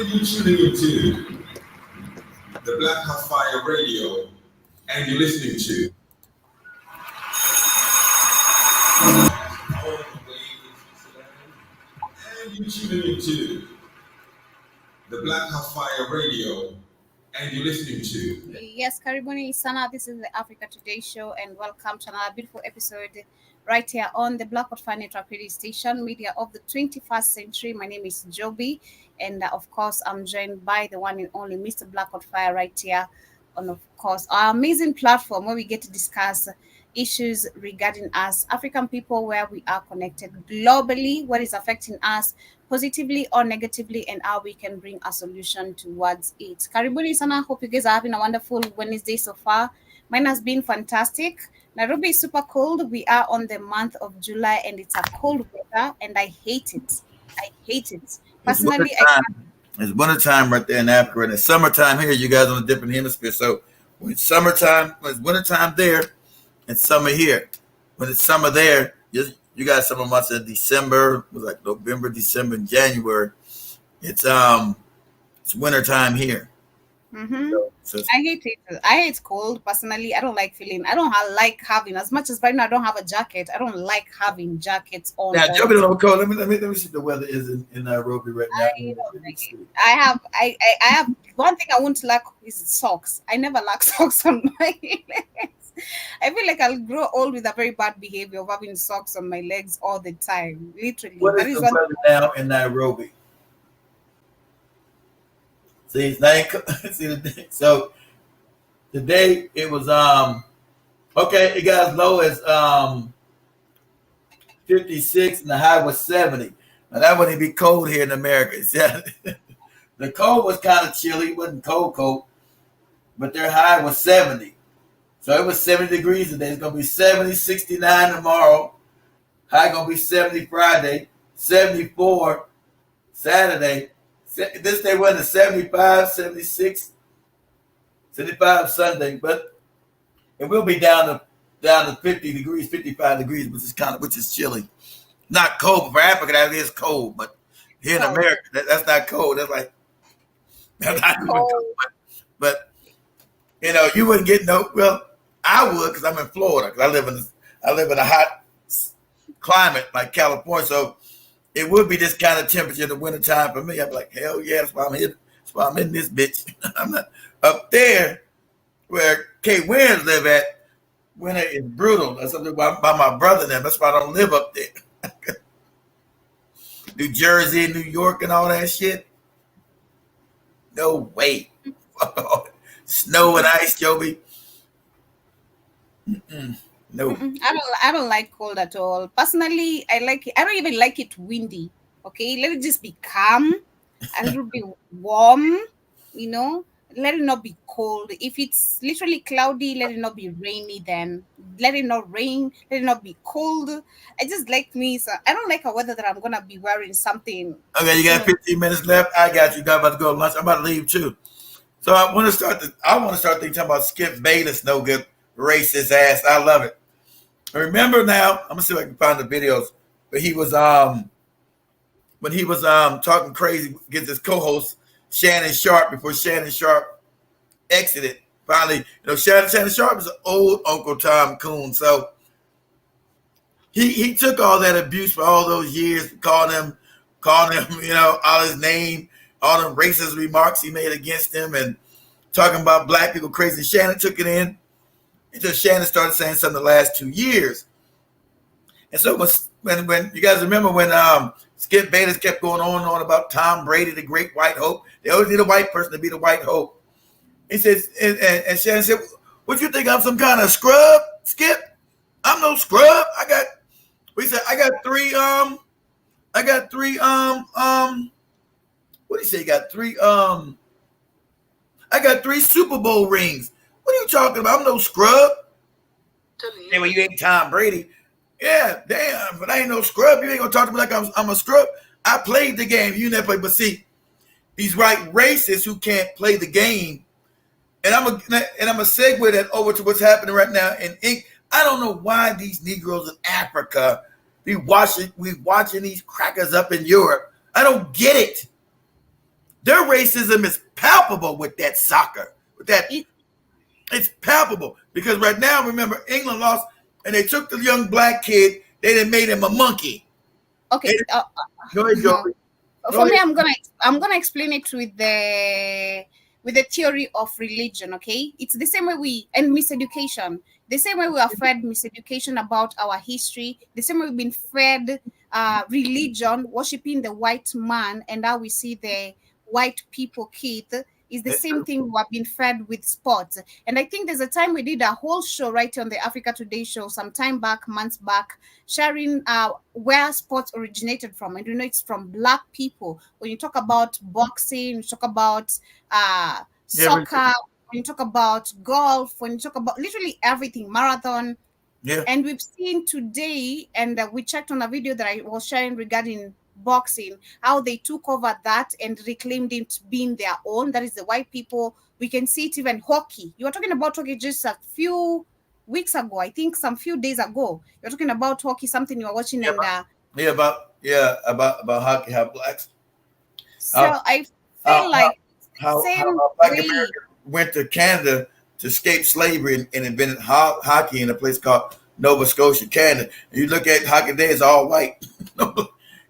you tuning into the Black Hot Fire Radio, and you're listening to and you're tuning into the Black Hot Fire Radio, and you're listening to Yes, Karibuni Sana. This is the Africa Today show, and welcome to another beautiful episode right here on the Black Hot Fire Network radio station, media of the 21st century. My name is Joby, and of course, I'm joined by the one and only Mr. Black Hot Fire right here on, of course, our amazing platform where we get to discuss issues regarding us, African people, where we are connected globally, what is affecting us positively or negatively, and how we can bring a solution towards it. Karibuni sana. Hope you guys are having a wonderful Wednesday so far. Mine has been fantastic. Nairobi is super cold. We are on the month of July, and it's a cold weather, and I hate it. I hate it. Personally, It's wintertime right there in Africa, and it's summertime here. You guys on a different hemisphere. So when it's summertime, when it's wintertime there, it's summer here. When it's summer there, you got summer months in December, it was like November, December, and January. It's wintertime here. Mm-hmm. I hate it. I hate cold. Personally, I don't like like having, as much as right now I don't have a jacket. I don't like having jackets on. Now, jumping a little cold. Let me see the weather is in Nairobi right now. I have one thing I won't like is socks. I never like socks on my legs. I feel like I'll grow old with a very bad behavior of having socks on my legs all the time. Literally. What is the weather now in Nairobi? See, so today it was okay, it got as low as 56 and the high was 70. Now that wouldn't be cold here in America. The cold was kind of chilly, it wasn't cold, but their high was 70. So it was 70 degrees today. It's gonna be 70, 69 tomorrow. High gonna be 70 Friday, 74 Saturday. This day went to 75, 76, 75 Sunday, but it will be down to 50 degrees, 55 degrees, which is chilly. Not cold for Africa. That is cold, but here in America, that's not cold. That's not cold. But you wouldn't get no. Well, I would, because I'm in Florida. Because I live in a hot climate like California, so it would be this kind of temperature in the wintertime for me. I'd be like, hell yeah, that's why I'm here. That's why I'm in this bitch. I'm not up there where Kate Wins live at. Winter is brutal. That's something by my brother and them. That's why I don't live up there. New Jersey, New York, and all that shit. No way. Snow and ice, Joby. No. I don't like cold at all. Personally, I like it. I don't even like it windy. Okay, let it just be calm, a little bit warm. Let it not be cold. If it's literally cloudy, let it not be rainy. Then let it not rain. Let it not be cold. I just like me. So I don't like a weather that I'm gonna be wearing something. Okay, you got 15 minutes left. I got you. Got about to go to lunch. I'm about to leave too. So I want to start thinking about Skip Bayless. No good. Racist ass. I love it. Remember now, I'm gonna see if I can find the videos. But he was when he was talking crazy against his co-host Shannon Sharp before Shannon Sharp exited. Finally, Shannon Sharp is an old Uncle Tom Coon. So he took all that abuse for all those years, calling him, all his name, all the racist remarks he made against him, and talking about black people crazy. Shannon took it in. Until Shannon started saying something the last 2 years. And so when you guys remember when Skip Bayless kept going on and on about Tom Brady, the great white hope. They always need a white person to be the white hope. He says, and Shannon said, "What you think I'm some kind of scrub, Skip? I'm no scrub. I got three what do you say? I got 3 Super Bowl rings. What are you talking about? I'm no scrub. Hey, well, you ain't Tom Brady. Yeah, damn, but I ain't no scrub. You ain't gonna talk to me like I'm a scrub. I played the game. You never played. But see, these white racists who can't play the game, and I'm a segue that over to what's happening right now in Inc. I don't know why these Negroes in Africa we watching these crackers up in Europe. I don't get it. Their racism is palpable with that soccer. With that, it's palpable because right now, remember, England lost, and they took the young black kid. They done made him a monkey. Okay. Go ahead, Joey. For me, I'm gonna explain it with the theory of religion. Okay, it's the same way and miseducation. The same way we are fed miseducation about our history. The same way we've been fed religion, worshiping the white man, and now we see the white people kid is the same thing we have been fed with sports. And I think there's a time we did a whole show right on the Africa Today show some time back, months back, sharing where sports originated from. And it's from black people. When you talk about boxing, you talk about soccer, when you talk about golf, when you talk about literally everything, marathon. Yeah. And we've seen today, and we checked on a video that I was sharing regarding boxing, how they took over that and reclaimed it being their own. That is the white people. We can see it even hockey. You were talking about hockey just a few weeks ago. I think some few days ago. You're talking about hockey, something you were watching. About hockey, how blacks. So I feel like how black Americans went to Canada to escape slavery and invented hockey in a place called Nova Scotia, Canada. And you look at hockey today, it's all white.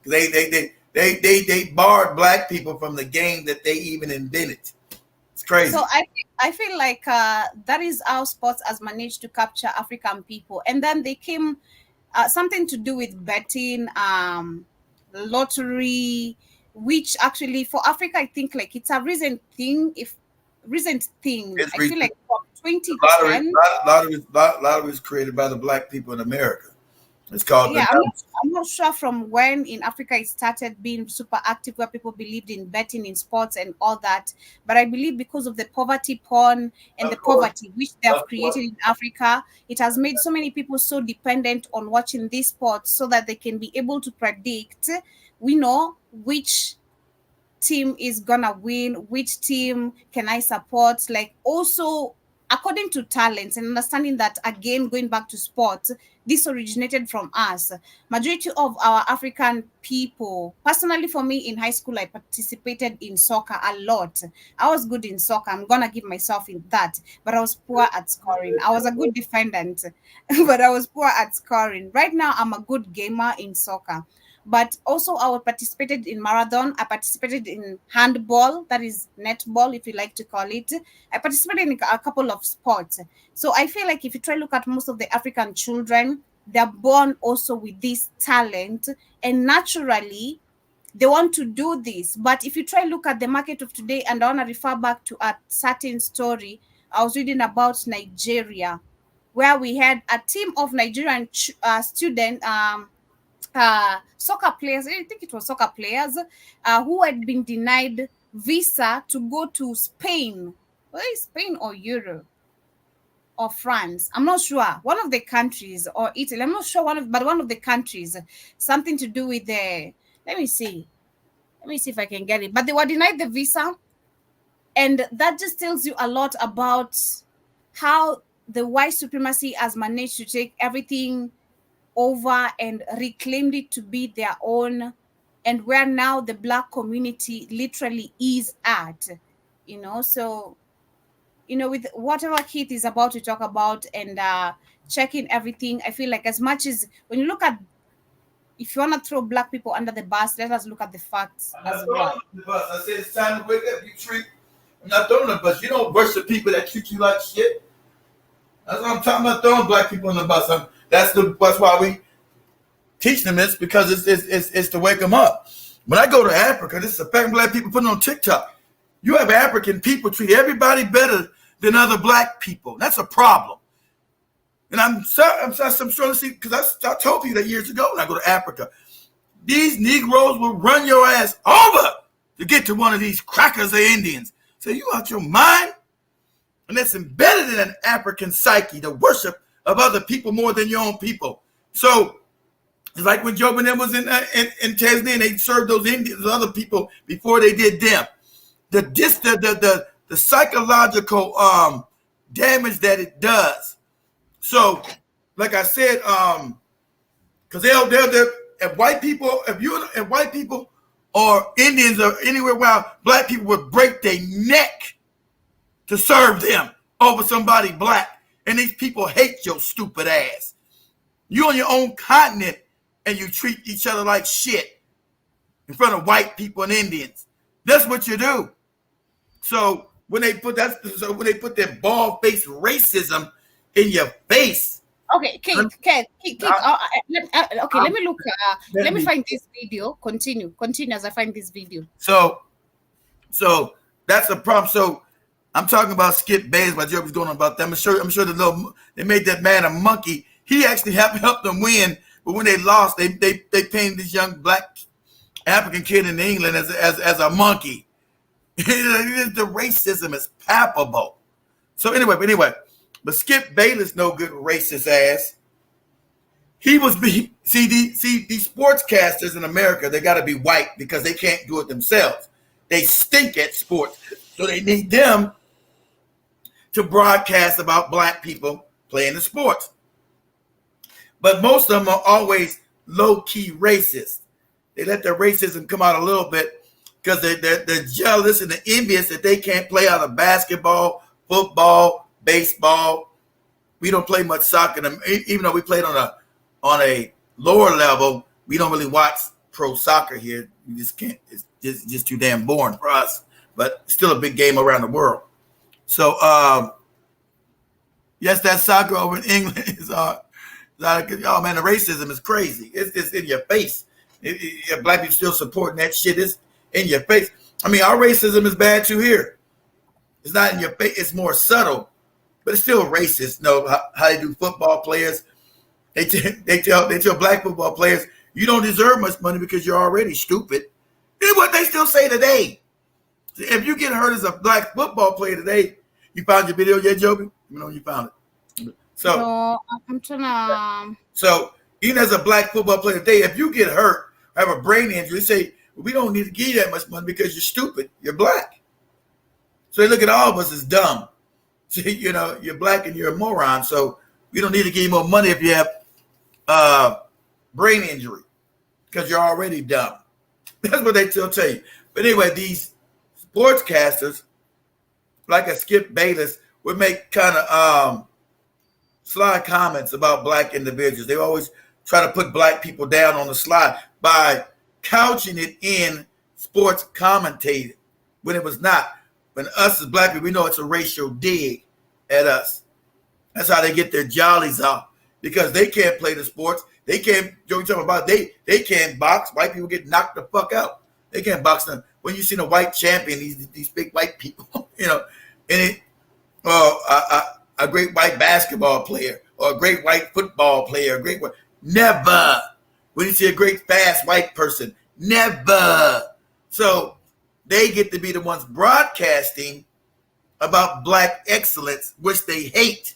They barred black people from the game that they even invented. It's crazy. So I feel like that is how sports has managed to capture African people. And then they came something to do with betting, lottery, which actually for Africa, I think like it's a recent thing. I feel like from 2010. Lottery is created by the black people in America. It's called. Yeah, I'm not sure from when in Africa it started being super active, where people believed in betting in sports and all that. But I believe because of the poverty porn and the poverty which they have created in Africa, it has made so many people so dependent on watching these sports so that they can be able to predict, we know which team is gonna win, which team can I support, like also according to talents and understanding that, again, going back to sports, this originated from us. Majority of our African people, personally for me in high school, I participated in soccer a lot. I was good in soccer. I'm going to give myself in that. But I was poor at scoring. I was a good defendant, but I was poor at scoring. Right now, I'm a good gamer in soccer. But also I participated in marathon. I participated in handball, that is netball, if you like to call it. I participated in a couple of sports. So I feel like if you try to look at most of the African children, they're born also with this talent. And naturally, they want to do this. But if you try to look at the market of today, and I want to refer back to a certain story I was reading about Nigeria, where we had a team of Nigerian students, soccer players, I think it was soccer players, who had been denied visa to go to Spain. Well, Spain or Europe or France, I'm not sure. One of the countries, or Italy, I'm not sure but one of the countries, something to do with the. Let me see if I can get it. But they were denied the visa, and that just tells you a lot about how the white supremacy has managed to take everything over and reclaimed it to be their own, and where now the black community literally is at, so with whatever Keith is about to talk about and checking everything, I feel like as much as when you look at, if you want to throw black people under the bus, let us look at the facts as well. I said it's time to wake up. I'm not throwing the bus. You don't worship people that treat you like shit. That's what I'm talking about, throwing black people on the bus. That's why we teach them this, because it's to wake them up. When I go to Africa, this is a fact black people putting on TikTok. You have African people treat everybody better than other black people. That's a problem. And I'm starting to see, because I told you that years ago when I go to Africa, these Negroes will run your ass over to get to one of these crackers or Indians. So you out your mind? And that's embedded in an African psyche, the worship of other people more than your own people. So it's like when Job and them was in Tanzania, and they served those Indians, other people, before they did them. The psychological damage that it does. So, like I said, because they'll if white people, or Indians or anywhere around, black people would break their neck to serve them over somebody black. And these people hate your stupid ass. You on your own continent and you treat each other like shit in front of white people and Indians. That's what you do. So when they put their bald-faced racism in your face. Okay, Keith. Okay, let me look. Let me find this video. Continue as I find this video. So that's the problem. So I'm talking about Skip Bayless. My joke was going on about them. I'm sure they made that man a monkey. He actually helped them win, but when they lost, they painted this young black African kid in England as a monkey. The racism is palpable. So anyway, but Skip Bayless, no good racist ass. He was these sportscasters in America, they got to be white because they can't do it themselves. They stink at sports, so they need them to broadcast about black people playing the sports. But most of them are always low-key racist. They let their racism come out a little bit because they're jealous and they're envious that they can't play out of basketball, football, baseball. We don't play much soccer, even though we played on a lower level. We don't really watch pro soccer here. We just can't. It's just too damn boring for us. But still a big game around the world. So yes, that soccer over in England is oh man, the racism is crazy. It's in your face. Black people still supporting that shit. It's in your face. I mean, our racism is bad too here. It's not in your face. It's more subtle, but it's still racist. You know how they do football players. They tell black football players, you don't deserve much money because you're already stupid. This is what they still say today. If you get hurt as a black football player today, you found your video yet, Joby? You know you found it. So I'm trying to. So even as a black football player today, if you get hurt or have a brain injury, they say we don't need to give you that much money because you're stupid. You're black. So they look at all of us as dumb. So, you're black and you're a moron. So we don't need to give you more money if you have brain injury because you're already dumb. That's what they still tell you. But anyway, these sportscasters, like a Skip Bayless, would make kind of sly comments about black individuals. They always try to put black people down on the slide by couching it in sports commentating when it was not. When us as black people, we know it's a racial dig at us. That's how they get their jollies off because they can't play the sports. They can't. Joe, talking about they can't box. White people get knocked the fuck out. They can't box them. When you see a white champion, these big white people, and a great white basketball player or a great white football player, never. When you see a great fast white person, never. So they get to be the ones broadcasting about black excellence, which they hate.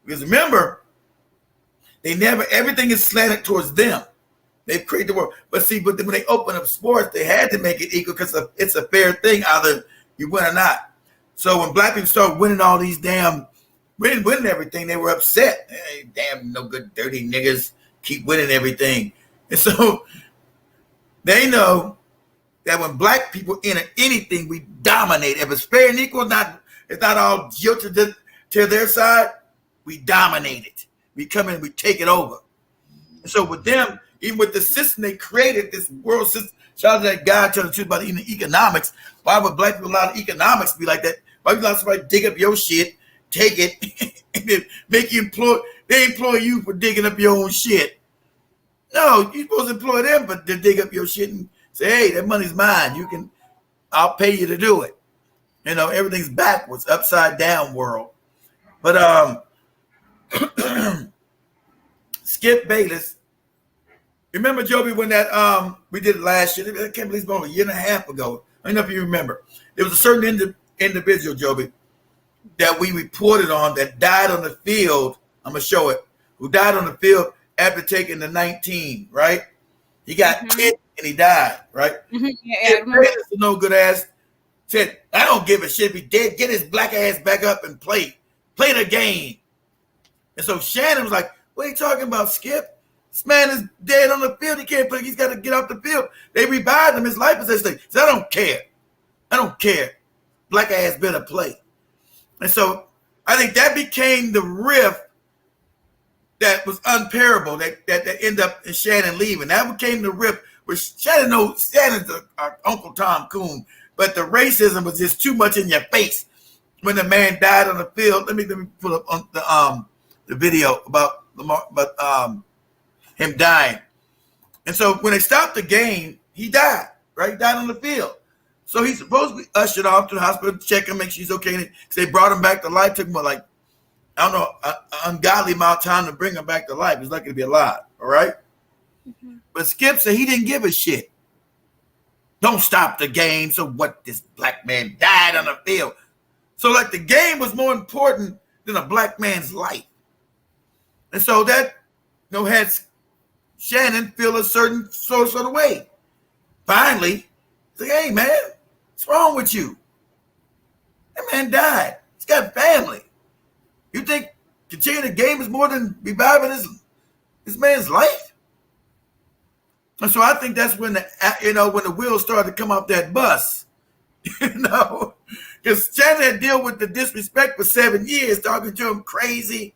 Because remember, everything is slanted towards them. They've created the world. But when they open up sports, they had to make it equal because it's a fair thing, either you win or not. So when black people started winning all these winning everything, they were upset. Hey, damn, no good, dirty niggas keep winning everything. And so they know that when black people enter anything, we dominate. If it's fair and equal, it's not all jilted to their side, we dominate it. We come in, we take it over. And so with them, even with the system they created, this world system, shout out to that guy telling the truth about even economics. Why would black people allow economics to be like that? Why would you allow somebody to dig up your shit, take it, and then make you they employ you for digging up your own shit? No, you're supposed to employ them but to dig up your shit and say, hey, that money's mine. I'll pay you to do it. Everything's backwards, upside down world. But Skip Bayless, remember, Joby, when that we did it last year? I can't believe it's about a year and a half ago. I don't know if you remember. There was a certain individual, Joby, that we reported on that died on the field. I'm gonna show it. Who died on the field after taking the 19, right? He got hit and he died, right? Mm-hmm. Yeah, Bayless, no good ass, said, I don't give a shit if he dead. Get his black ass back up and play the game. And so Shannon was like, what are you talking about, Skip? This man is dead on the field. He can't play. He's got to get off the field. They revived him. His life is at stake. So I don't care. I don't care. Black ass better play. And so I think that became the rift that was unparable that ended up in Shannon leaving. That became the rift where Shannon's Uncle Tom Coon, but the racism was just too much in your face when the man died on the field. Let me pull up on the video about him dying. And so when they stopped the game, he died, right? He died on the field. So he's supposed to be ushered off to the hospital to check him, make sure he's okay. Because they brought him back to life. Took him like, I don't know, an ungodly amount of time to bring him back to life. He's lucky to be alive, all right? Mm-hmm. But Skip said he didn't give a shit. Don't stop the game. So what? This black man died on the field. So like the game was more important than a black man's life. And so that, had Shannon feel a certain sort of way. Finally, he's like, hey, man, what's wrong with you? That man died. He's got family. You think continuing the game is more than reviving this man's life? And so I think that's when when the wheels started to come off that bus, because Shannon had dealt with the disrespect for 7 years, talking to him crazy,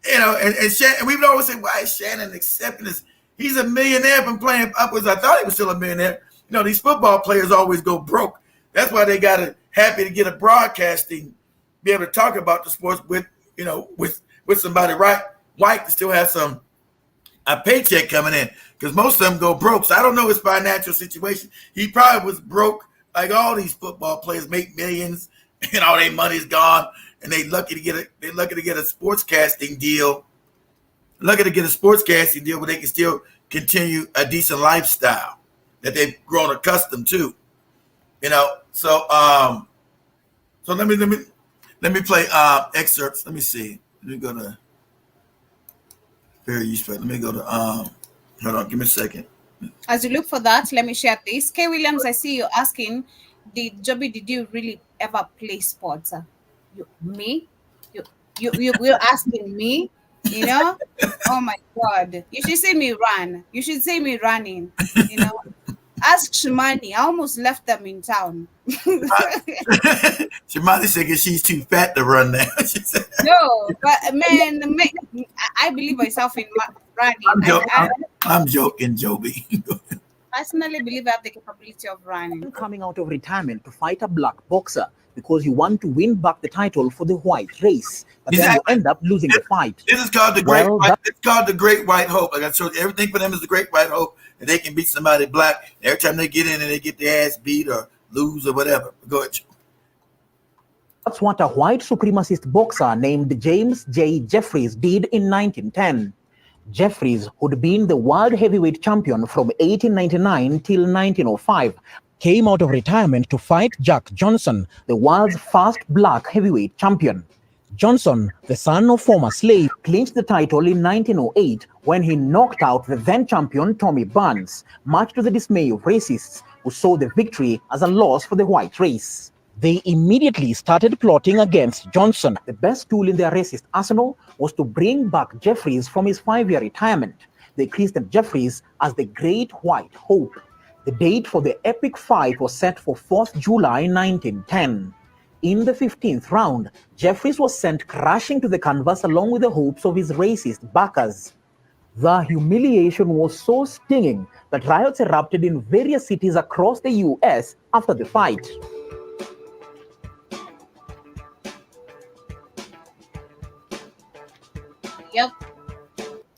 and Shannon, we've always said, why is Shannon accepting this? He's a millionaire from playing upwards. I thought he was still a millionaire. These football players always go broke. That's why they got happy to get a broadcasting, be able to talk about the sports with somebody white to still have a paycheck coming in, because most of them go broke. So I don't know his financial situation. He probably was broke like all these football players, make millions and all their money's gone, and they're lucky to get a sportscasting deal. Lucky to get a sportscasting deal where they can still continue a decent lifestyle that they've grown accustomed to. So let me play excerpts. Let me see. Let me go to very useful. Let me go to hold on, give me a second. As you look for that, let me share this. K. Williams, I see you asking, did you really ever play sports? Me? You're asking me? Oh my God. You should see me run. You should see me running. Ask Shimani. I almost left them in town. Shimani said she's too fat to run now. No, but man, I believe myself in running. I'm joking, Joby. Personally believe I have the capability of running. Coming out of retirement to fight a black boxer because you want to win back the title for the white race, but then you end up losing the fight. This is called the Great White. It's called the Great White Hope. Like I showed you, everything for them is the Great White Hope, and they can beat somebody black every time they get in and they get their ass beat or lose or whatever. Go ahead. That's what a white supremacist boxer named James J. Jeffries did in 1910. Jeffries, who'd been the world heavyweight champion from 1899 till 1905, came out of retirement to fight Jack Johnson, the world's first black heavyweight champion. Johnson, the son of former slave, clinched the title in 1908 when he knocked out the then champion Tommy Burns, much to the dismay of racists who saw the victory as a loss for the white race. They immediately started plotting against Johnson. The best tool in their racist arsenal was to bring back Jeffries from his 5-year retirement. They christened Jeffries as the Great White Hope. The date for the epic fight was set for 4th July 1910. In the 15th round, Jeffries was sent crashing to the canvas along with the hopes of his racist backers. The humiliation was so stinging that riots erupted in various cities across the US after the fight. Yep.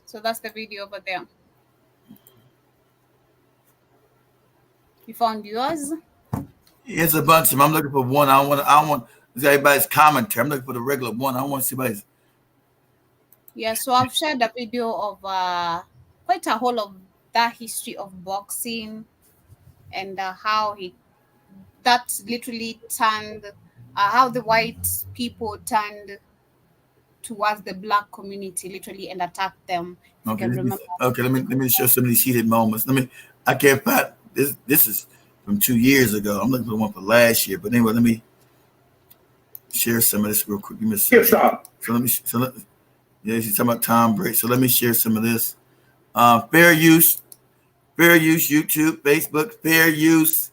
So that's the video over there. You found yours? It's a bunch of them. I'm looking for one. I don't want everybody's commentary. I'm looking for the regular one. I don't want to see everybody's. Yeah, so I've shared a video of quite a whole of that history of boxing and how that literally turned, how the white people turned towards the black community literally and attacked them. Okay, let me show some of these heated moments. I can't find this. This is from 2 years ago. I'm looking for the one for last year. But anyway, let me share some of this real quick. Give me a second. Yeah, she's talking about Tom Brady. So let me share some of this. Fair use YouTube, Facebook, fair use.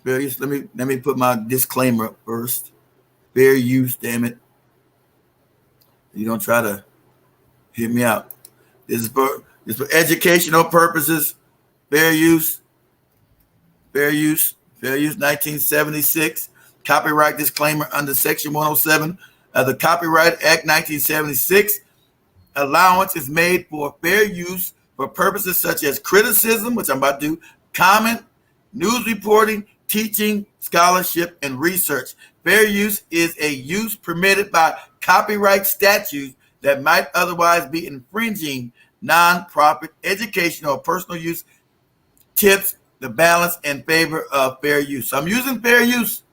Let me put my disclaimer up first. Fair use, damn it. You don't try to hear me out. This is for educational purposes. Fair use, 1976. Copyright disclaimer under Section 107 of the Copyright Act 1976. Allowance is made for fair use for purposes such as criticism, which I'm about to do, comment, news reporting, teaching, scholarship, and research. Fair use is a use permitted by copyright statutes that might otherwise be infringing non-profit, educational, or personal use. Tips the balance in favor of fair use. So I'm using fair use,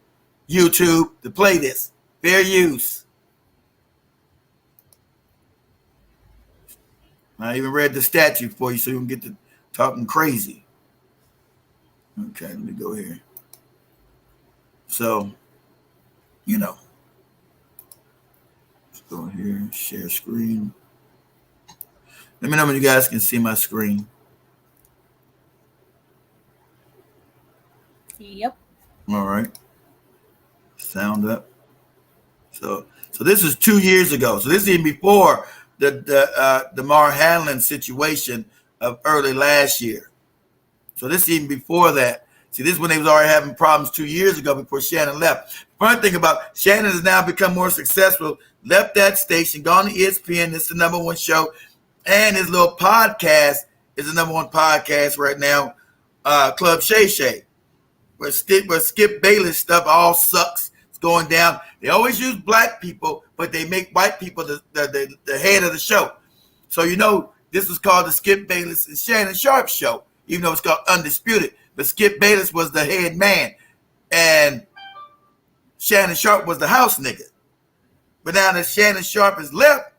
YouTube, to play this. Fair use. I even read the statute for you so you can get to talking crazy. Okay, let me go here. So, let's go here, share screen. Let me know when you guys can see my screen. Yep. All right. Sound up. So this is 2 years ago. So this is even before the Mar Hanlon situation of early last year. So this is even before that. See, this is when they was already having problems 2 years ago before Shannon left. Funny thing about Shannon has now become more successful, left that station, gone to ESPN. It's the number one show. And his little podcast is the number one podcast right now, Club Shay Shay, where Skip Bayless stuff all sucks. It's going down. They always use black people, but they make white people the head of the show. So, this was called the Skip Bayless and Shannon Sharp show, even though it's called Undisputed. But Skip Bayless was the head man, and Shannon Sharp was the house nigga. But now that Shannon Sharp has left,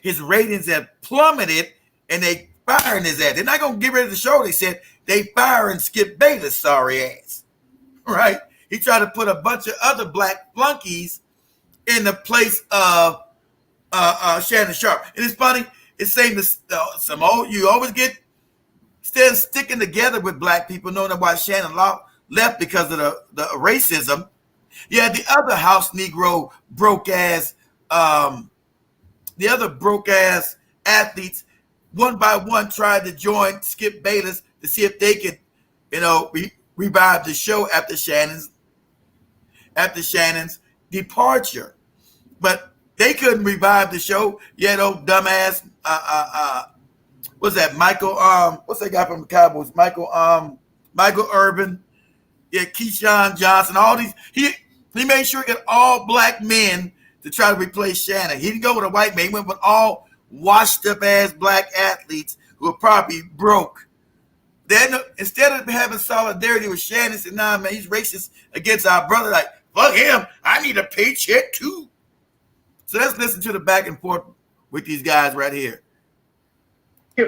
his ratings have plummeted, and they firing his ass. They're not going to get rid of the show. They said they firing Skip Bayless' sorry ass, right? He tried to put a bunch of other black flunkies in the place of Shannon Sharp. And it's funny, it's saying this, you always get still sticking together with black people, knowing why Shannon left because of the racism. Yeah, the other house Negro broke ass, the other broke ass athletes, one by one tried to join Skip Bayless to see if they could, revive the show after Shannon's departure. But they couldn't revive the show. Yeah, those dumbass what's that? Michael, what's that guy from the Cowboys? Michael Irvin, yeah, Keyshawn Johnson, all these. He made sure he got all black men to try to replace Shannon. He didn't go with a white man. He went with all washed up ass black athletes who were probably broke. Then instead of having solidarity with Shannon, said, "Nah, man, he's racist against our brother. Like, fuck him. I need a paycheck too." So let's listen to the back and forth with these guys right here.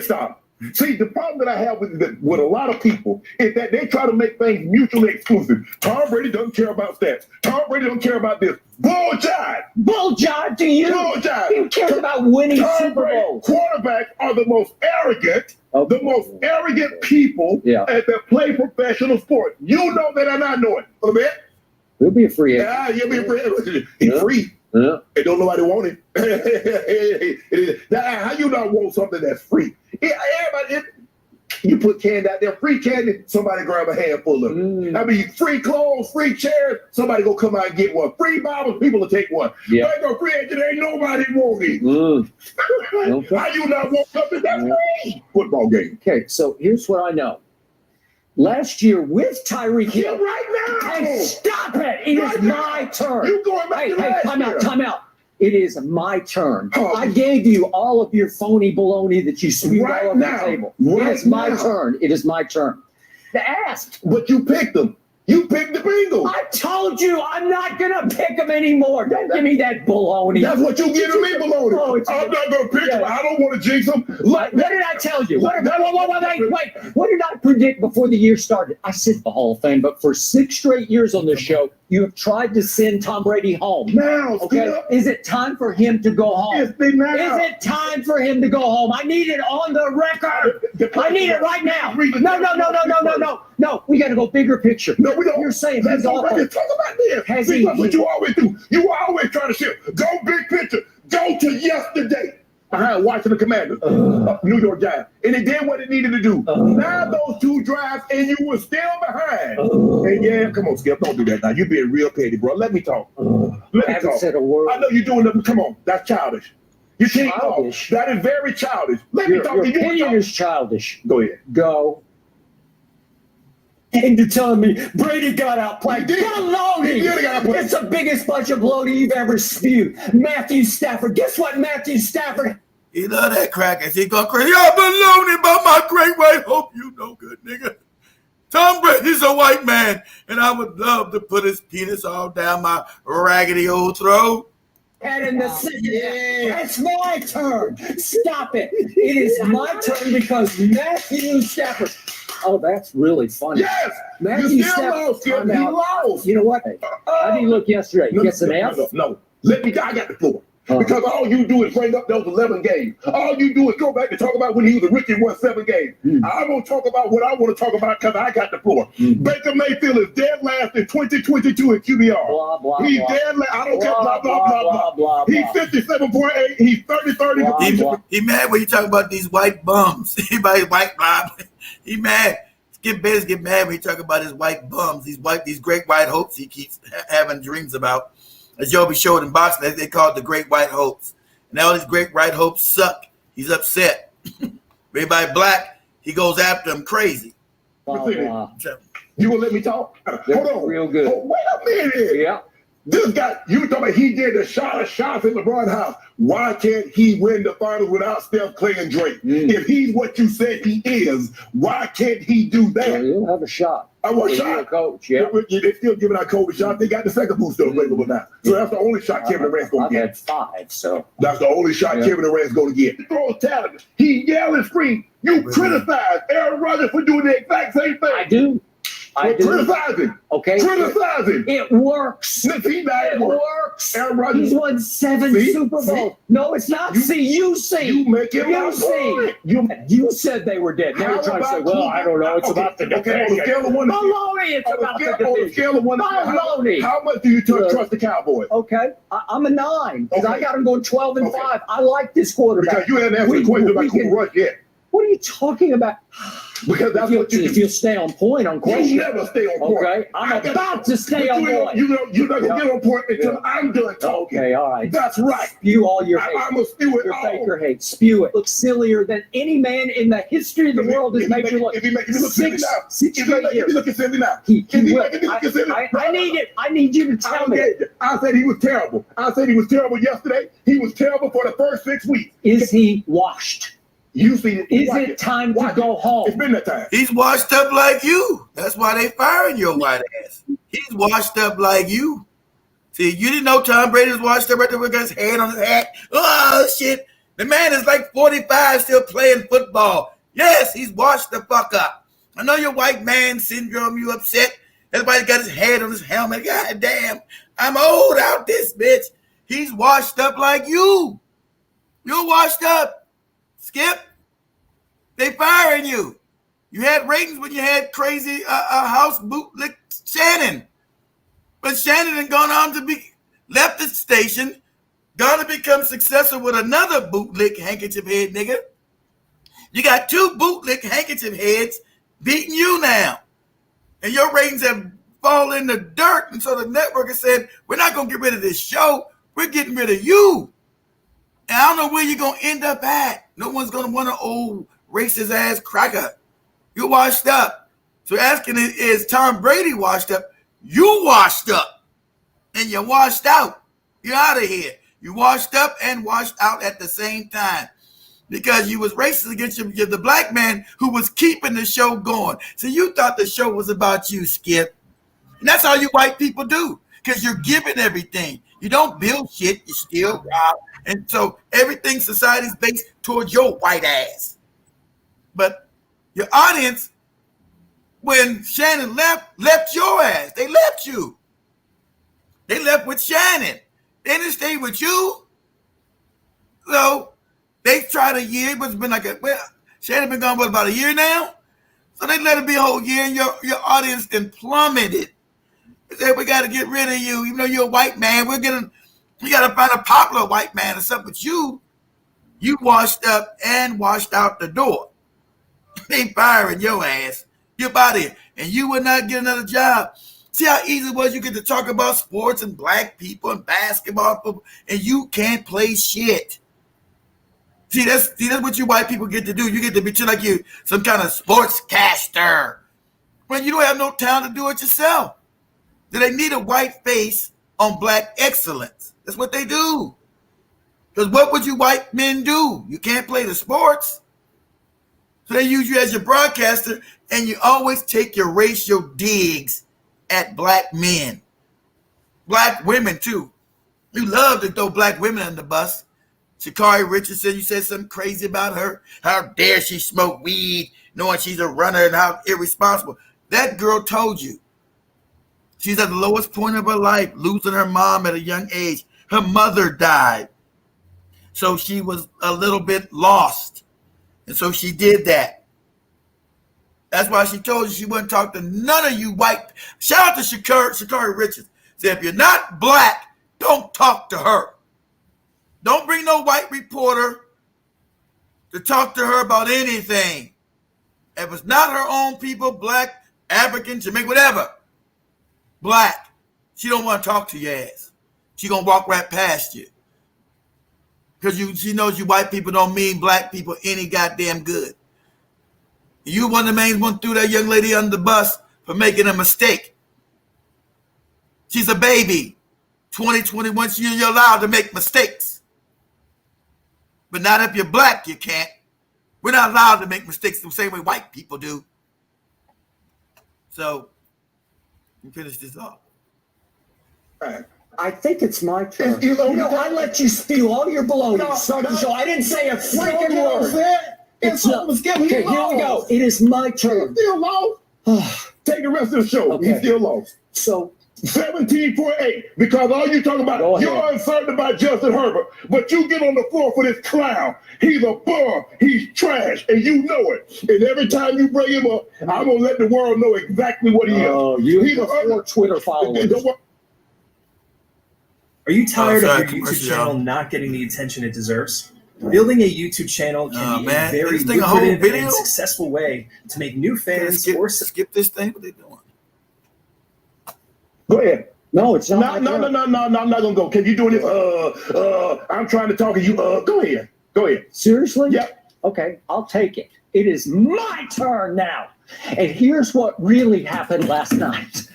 Stop. See, the problem that I have with a lot of people is that they try to make things mutually exclusive. Tom Brady doesn't care about stats. Tom Brady don't care about this. Bull jive. Bull jive to you. Bull jive. Who cares about winning Super Bowl? Quarterbacks are the most arrogant people that play professional sports. You know that, and I know it. For a bit. He'll be a free agent. Yeah, he'll be a free agent. He's free. Yeah. And don't nobody want it. Now, how you not want something that's free? Everybody, you put candy out there, free candy, somebody grab a handful of it. I mean, free clothes, free chairs, somebody go come out and get one. Free Bibles, people will take one. Yeah. Like a free agent, ain't nobody want it. Okay. How you not want something that's free? Football game. Okay, so here's what I know. Last year with Tyreek Hill. Right now. Hey, stop it. It is my turn. You going back to last year. Time out. It is my turn. Oh. I gave you all of your phony baloney that you spewed all over the table. It is my turn. It is my turn. Asked. But you picked them. You picked the Bengals. I told told you I'm not gonna pick him anymore. Don't give me that baloney. That's what you giving me, baloney. Oh, I'm not gonna pick him. I don't want to jinx him. What did I tell you? Wait. What did I predict before the year started? I said the Hall of Fame, but for 6 straight years on this show, you have tried to send Tom Brady home. Now, okay? Is it time for him to go home? It's the now. Is it time for him to go home? I need it on the record. I need it right now. No. We got to go bigger picture. No, we don't. You're saying that's he's awful. Talk about this. Has See, he? that's what you always do. You always try to shift. Go big picture. Go to yesterday. Behind Washington Commanders, New York Giants, and it did what it needed to do. Now those 2 drives, and you were still behind. And yeah, come on, Skip, don't do that now. You're being real petty, bro. Let me talk. I haven't said a word. I know you're doing that. Come on, that's childish. You can't talk. Childish? That is very childish. Let me talk Your to you. opinion is childish. Go ahead. Go. And you're telling me Brady got outplayed. Baloney! It's the biggest bunch of baloney you've ever spewed. Matthew Stafford. Guess what, Matthew Stafford? He love that crackers. He go crazy. Y'all baloney about my great white hope. You no good, nigga. Tom Brady's a white man, and I would love to put his penis all down my raggedy old throat. And in the it's my turn. Stop it. It is my turn because Matthew Stafford. Oh, that's really funny. Yes! Matthew Stafford. He lost. You know what? How did he look yesterday? He gets an F? No. Let me, I got the floor. Because all you do is bring up those 11 games. All you do is go back to talk about when he was a rookie and won 7 games. I won't talk about what I want to talk about because I got the floor. Baker Mayfield is dead last in 2022 in QBR. Blah, blah, He's blah. dead last. I don't care. Blah, blah, blah. He's 57.8. He's 30. He mad when you talk about these white bums. Everybody white bum. He mad. Skip Bayless get mad when you talk about his white bums. These great white hopes he keeps having dreams about. As Joby showed in boxing, they call it the great white hopes. And all these great white hopes suck. He's upset. Everybody black, he goes after him crazy. Blah, blah. You will let me talk? Hold on. Real good. Oh, wait a minute. Yeah. This guy, you talking about he did the shot of shots in LeBron's house. Why can't he win the finals without Steph, Clay, and Drake? If he's what you said he is, why can't he do that? Well, you'll have a shot. I want a shot. Coach, yeah. They're still giving out COVID shots. They got the second booster available now. So that's the only shot Kevin Durant's going to get. I've had 5, so. That's the only shot Kevin Durant's going to get. He throws talent. He yell and scream. You criticize Aaron Rodgers for doing the exact same thing. I do. Criticize him. Okay. Criticize him. It works. It works. Aaron Rodgers. He's won 7 Super Bowls. No, it's not. You see. You make it You see. You said they were dead. Now you're trying to say, well, I don't know. It's about the division. On a scale of 1 to 10. Baloney. It's about the division. On a scale of 1 to 10. Baloney. How much do you trust the Cowboys? Okay. I'm a 9 because I got them going 12-5. I like this quarterback. Because you haven't answered the question about Cooper Rush yet. What are you talking about? Because that's what you do. If you stay on point on questions. You never stay on point. Okay, I'm about to stay on point. You're not going to get on point until I'm done talking. Okay, all right. That's right. Spew all your hate. I'm going to spew it your all. Faker hate. Spew it. Looks sillier than any man in the history of the world has made you look. If you make me look silly now. Six straight years. If you look silly now. I need it. I need you to tell me. I said he was terrible. I said he was terrible yesterday. He was terrible for the first 6 weeks. Is he washed? You see it. Is it time to go home? It's been that time. He's washed up like you. That's why they firing your white ass. He's washed up like you. See, you didn't know Tom Brady was washed up right there with his hand on his hat. Oh, shit. The man is like 45 still playing football. Yes, he's washed the fuck up. I know your white man syndrome, you upset. Everybody got his head on his helmet. God damn, I'm old out this bitch. He's washed up like you. You're washed up. Skip, they firing you. You had ratings when you had crazy house bootlick Shannon. But Shannon had gone on to be left the station, gonna become successful with another bootlick handkerchief head nigga. You got 2 bootlick handkerchief heads beating you now. And your ratings have fallen in the dirt. And so the network has said, we're not gonna get rid of this show, we're getting rid of you. And I don't know where you're going to end up at. No one's going to want an old racist ass cracker. You're washed up. So asking is Tom Brady washed up? You washed up. And you're washed out. You're out of here. You washed up and washed out at the same time. Because you was racist against the black man who was keeping the show going. So you thought the show was about you, Skip. And that's how you white people do, because you're giving everything. You don't build shit, you steal, rob. And so everything society's based towards your white ass. But your audience, when Shannon left your ass. They left you. They left with Shannon. They didn't stay with you. So they tried a year, but it's been Shannon been gone for about a year now. So they let it be a whole year, and your audience then plummeted. They said, we got to get rid of you. Even though you're a white man, we got to find a popular white man or something. But you washed up and washed out the door. They firing your ass. You're out here. And you would not get another job. See how easy it was? You get to talk about sports and black people and basketball, and you can't play shit. See, that's what you white people get to do. You get to be like you, some kind of sportscaster. When you don't have no talent to do it yourself. Do they need a white face on black excellence? That's what they do. Because what would you white men do? You can't play the sports. So they use you as your broadcaster, and you always take your racial digs at black men. Black women, too. You love to throw black women on the bus. Sha'Carri Richardson, you said something crazy about her. How dare she smoke weed, knowing she's a runner, and how irresponsible. That girl told you. She's at the lowest point of her life, losing her mom at a young age. Her mother died. So she was a little bit lost. And so she did that. That's why she told you she wouldn't talk to none of you white. Shout out to Sha'Carri Richardson. Said, if you're not black, don't talk to her. Don't bring no white reporter to talk to her about anything. If it's not her own people, black, African, Jamaican, whatever, black, she don't want to talk to your ass. She gonna walk right past you. Because she knows you white people don't mean black people any goddamn good. You one of the main ones threw that young lady under the bus for making a mistake. She's a baby. 2021, you're allowed to make mistakes. But not if you're black, you can't. We're not allowed to make mistakes the same way white people do. So, you finish this off. I think it's my turn. I let you spew all your baloney. So I didn't say a freaking word. It's not. Okay, here we go. It is my turn. Still lost. Take the rest of the show. Okay. You still lost. So 17.8, because all you talking about, you're uncertain about Justin Herbert, but you get on the floor for this clown. He's a bum, he's trash, and you know it. And every time you bring him up, I'm going to let the world know exactly what he is. Oh, he's have 4 Twitter followers. Are you tired of your YouTube channel not getting the attention it deserves? Building a YouTube channel can be a very lucrative and successful way to make new fans or skip this thing. What they doing? Go ahead. No, it's not. No, I'm not gonna go. Can you do this? I'm trying to talk to you. Go ahead. Seriously? Yep. Okay, I'll take it. It is my turn now. And here's what really happened last night.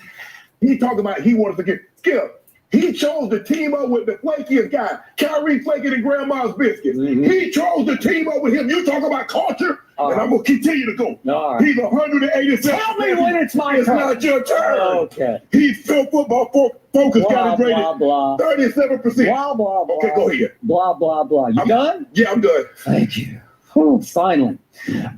He talking about he wanted to get Skip. He chose to team up with the flakiest guy, Kyrie Flaky and Grandma's Biscuits. Mm-hmm. He chose to team up with him. You talk about culture, and I'm going to continue to go. Right. He's 187. Tell me when it's my turn. It's not your turn. Okay. He's still football focus got graded 37%. Blah, blah, blah. Okay, go ahead. Blah, blah, blah. You done? Yeah, I'm done. Thank you. Whew, finally.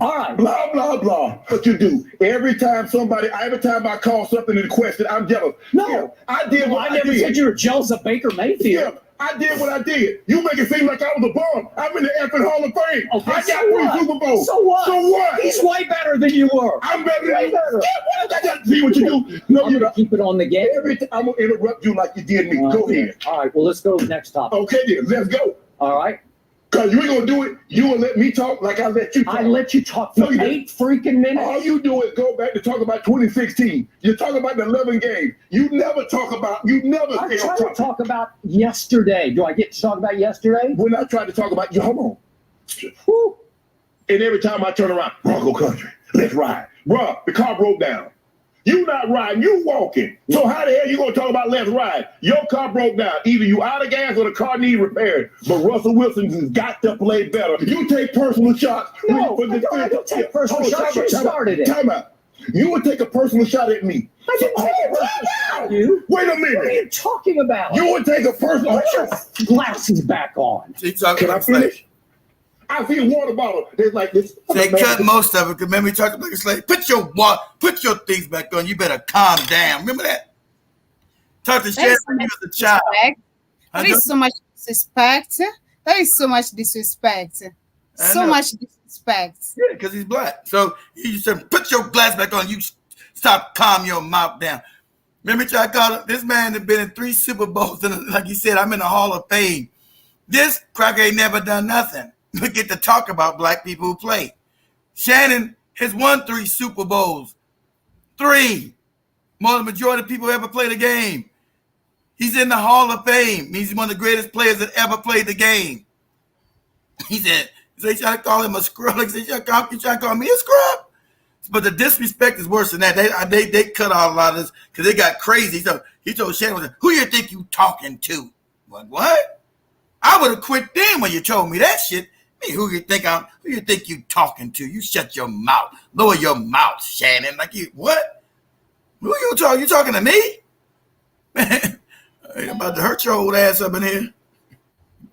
All right. Blah, blah, blah. What you do. Every time I call something into question, I'm jealous. No. Yeah, I did what I never did. said you were jealous of Baker Mayfield. Yeah, I did what I did. You make it seem like I was a bum. I'm in the effing Hall of Fame. Okay, I got 3 Super Bowls. So what? So what? He's way better than you were. I'm better than you. Better. Yeah, see what you do? No, I'm you're gonna not. keep it on the game. Every time I'm going to interrupt you like you did me. Go ahead. All right, well, let's go to the next topic. Okay, then. Let's go. All right. Because you ain't going to do it. You will let me talk like I let you talk. I let you talk for 8 freaking minutes. All you do is go back to talk about 2016. You talk about the 11 games. You never talk about, I try to talk about yesterday. Do I get to talk about yesterday? When I try to talk about you, hold on. Whew. And every time I turn around, Bronco Country, let's ride. Bruh, the car broke down. You not riding, you walking. So how the hell you gonna talk about let's ride? Your car broke down. Either you out of gas or the car need repaired. But Russell Wilson has got to play better. You take personal shots. No, I don't take personal shots. You started it. Time out. You would take a personal shot at me. I didn't take a personal shot at you. Wait a What are minute. you talking about? You would take a personal Put your glasses back on. Can I finish? I see a water bottle. They're like this. They cut most of it. Because remember, we talked about this like, put your things back on. You better calm down. Remember that? Talk to Sharon when you was a child. There is so much disrespect. There is so much disrespect. So much disrespect. Yeah, because he's black. So you said, put your glass back on. You stop, calm your mouth down. Remember, I called this man had been in 3 Super Bowls, and like you said, I'm in the Hall of Fame. This cracker ain't never done nothing. We get to talk about black people who play. Shannon has won 3 Super Bowls. 3. More than the majority of people who ever played a game. He's in the Hall of Fame. He's one of the greatest players that ever played the game. He said, they try to call him a scrub. Like, they try to call me a scrub. But the disrespect is worse than that. They cut out a lot of this because they got crazy. So he told Shannon, who you think you talking to? Like, what? I would have quit then when you told me that shit. Me, who you think you talking to? You shut your mouth. Lower your mouth, Shannon. Like, you what? Who you talking? You talking to me? Man, I'm about to hurt your old ass up in here.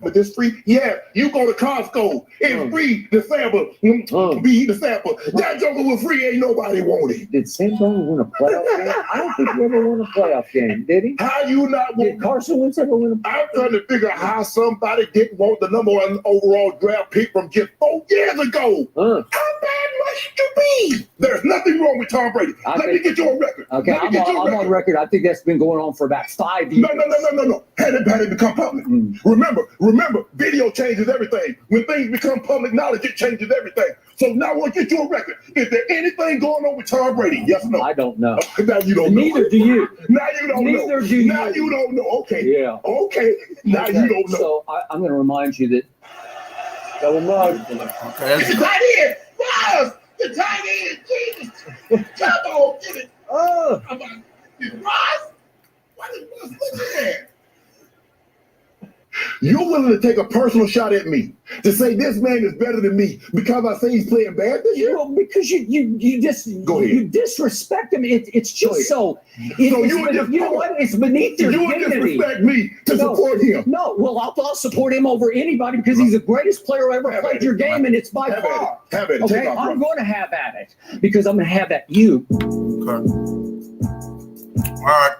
But this free, yeah, you go to Costco. It's free to sample. Be the sample. That joker was free. Ain't nobody want it. Did Sam Darnold win a playoff game? I don't think he ever won a playoff game, did he? How you not want? Did Carson Wentz ever win a playoff game? I'm trying to figure out how somebody didn't want the number 1 overall draft pick from just 4 years ago. How bad must you be? There's nothing wrong with Tom Brady. Let me get you a record. Okay, I'm on record. I think that's been going on for about 5 years. No. Had it become public. Remember, video changes everything. When things become public knowledge, it changes everything. So now I want to get you a record. Is there anything going on with Tom Brady? Yes or no? I don't know. Now you don't know. Neither do you. Now you don't know. Neither do you. Now you don't know. Okay. Yeah. Okay. Now you don't know. So I'm going to remind you that. Double mug. Okay. It's right here. Ross, the tight end. Jesus. Come on, get it. Oh. Ross? What is that? You're willing to take a personal shot at me to say this man is better than me because I say he's playing bad this year? Well, because you just you disrespect him. It's just so. You know what? It's beneath your dignity. You would disrespect me to support him. No, well, I'll support him over anybody because he's the greatest player who ever played your game, and it's by far. Have it. Okay, I'm going to have at it because I'm going to have at you. Okay. All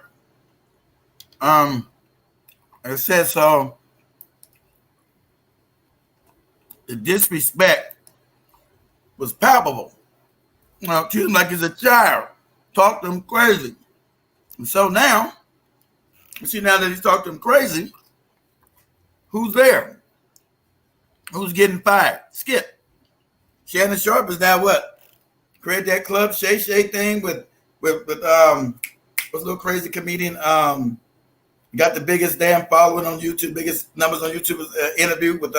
right. It says so. The disrespect was palpable. You know, treat him like he's a child. Talk to him crazy. And so now, you see, now that he's talked to him crazy, who's there? Who's getting fired? Skip. Shannon Sharp is now what? Create that club Shay thing with what's a little crazy comedian. Got the biggest damn following on YouTube, biggest numbers on YouTube. Interview with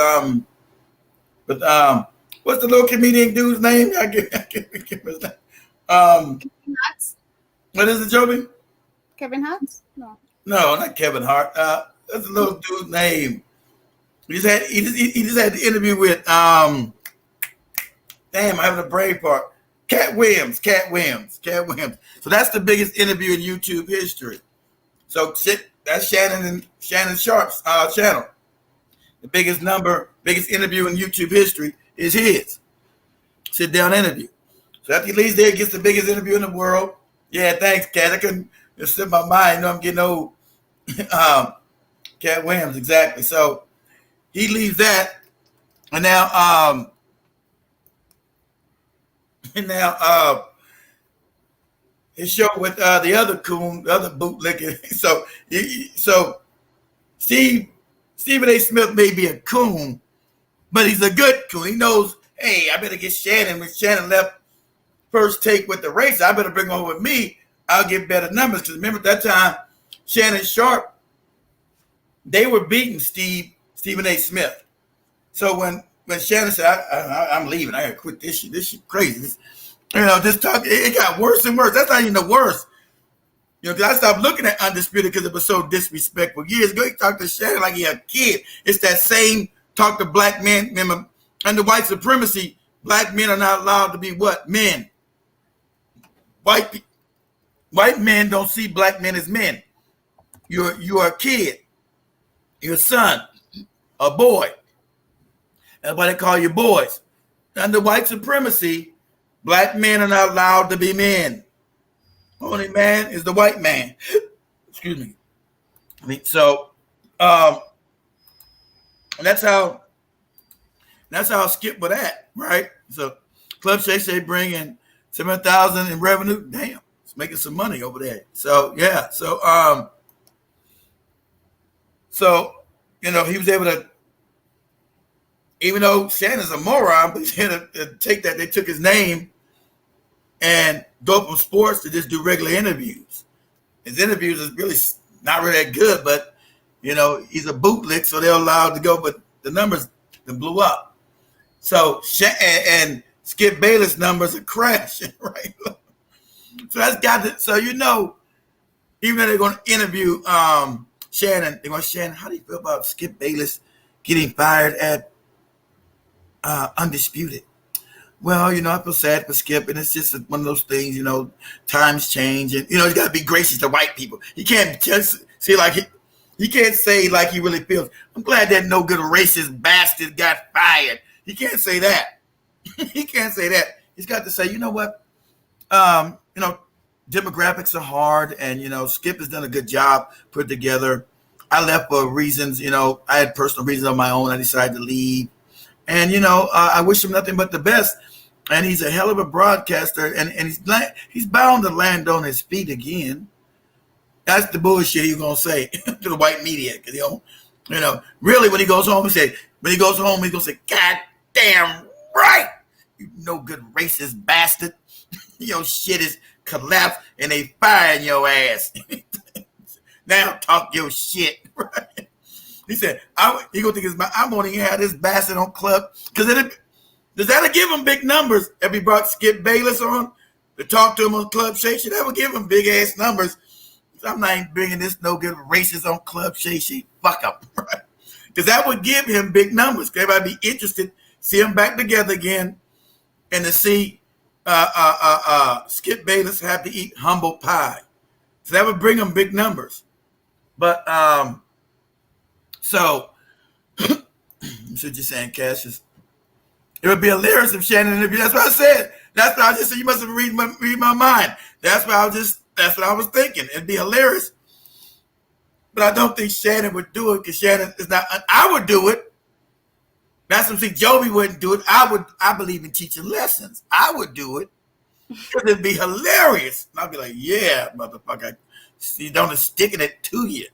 what's the little comedian dude's name? I can't his name. Kevin Hart? What is it, Joby? Kevin Hart? No, not Kevin Hart. That's the little dude's name. He just had the interview with damn, I'm having a brain fart. Cat Williams. So that's the biggest interview in YouTube history. So that's Shannon Sharp's channel. The biggest interview in YouTube history is his. Sit down interview. So after he leaves there, he gets the biggest interview in the world. Yeah, thanks, Cat. I couldn't just slip my mind. You know, I'm getting old. Cat Williams, exactly. So he leaves that, and now his show with the other coon, the other bootlicker. So Stephen A. Smith may be a coon, but he's a good coon. He knows, hey, I better get Shannon. When Shannon left first take with the race, I better bring him over with me. I'll get better numbers. Because remember at that time, Shannon Sharp, they were beating Stephen A. Smith. So when Shannon said, I'm leaving, I gotta quit this shit. This shit crazy. This talk, it got worse and worse. That's not even the worst. Because I stopped looking at Undisputed because it was so disrespectful. Years ago, he talked to Shannon like he a kid. It's that same talk to black men. Remember, under white supremacy, black men are not allowed to be what? Men. white men don't see black men as men. You are a kid, you're a son, a boy. That's why they call you boys. Under white supremacy, black men are not allowed to be men. Only man is the white man. Excuse me. I mean, so that's how Skip with that, right? So Club Shay Shay bring in 7,000 in revenue. Damn, it's making some money over there. So yeah, so you know, he was able to, even though Shannon's a moron, but he had to take that. They took his name and go from sports to just do regular interviews. His interviews is really not really that good, but you know, he's a bootlick, so they're allowed to go, but the numbers blew up. So and Skip Bayless numbers are crashing, right? So that's got to, so you know, even though they're going to interview Shannon, they're going to, Shannon, how do you feel about Skip Bayless getting fired at Undisputed? Well, you know, I feel sad for Skip, and it's just one of those things, you know, times change, and you know, he's got to be gracious to white people. He can't just see like he can't say like he really feels. I'm glad that no good racist bastard got fired. He can't say that. He can't say that. He's got to say, you know what, you know, demographics are hard, and you know, Skip has done a good job put together. I left for reasons, you know, I had personal reasons on my own. I decided to leave. And, you know, I wish him nothing but the best. And he's a hell of a broadcaster. And he's bound to land on his feet again. That's the bullshit he's going to say to the white media. Because, you know, really when he goes home, he's going to say, God damn right. You no good racist bastard. Your shit is collapsed and they firing your ass. Now talk your shit. Right? He said, he gonna think I'm gonna have this bastard on club. Because does that give him big numbers if he brought Skip Bayless on to talk to him on Club Shay Shay? That would give him big ass numbers. So I'm not even bringing this no good racist on Club Shay Shay. Fuck up. Right? Because that would give him big numbers. Everybody be interested, see him back together again, and to see Skip Bayless have to eat humble pie. So that would bring him big numbers. But so I'm sure you're saying, Cassius, it would be hilarious if Shannon interviewed. That's what I said. That's what I just said. You must have read my mind. That's what I was thinking. It'd be hilarious. But I don't think Shannon would do it because Shannon is not. I would do it. That's what I think. Joby wouldn't do it. I believe in teaching lessons. I would do it because it'd be hilarious. And I'd be like, yeah, motherfucker. You don't sticking it to you.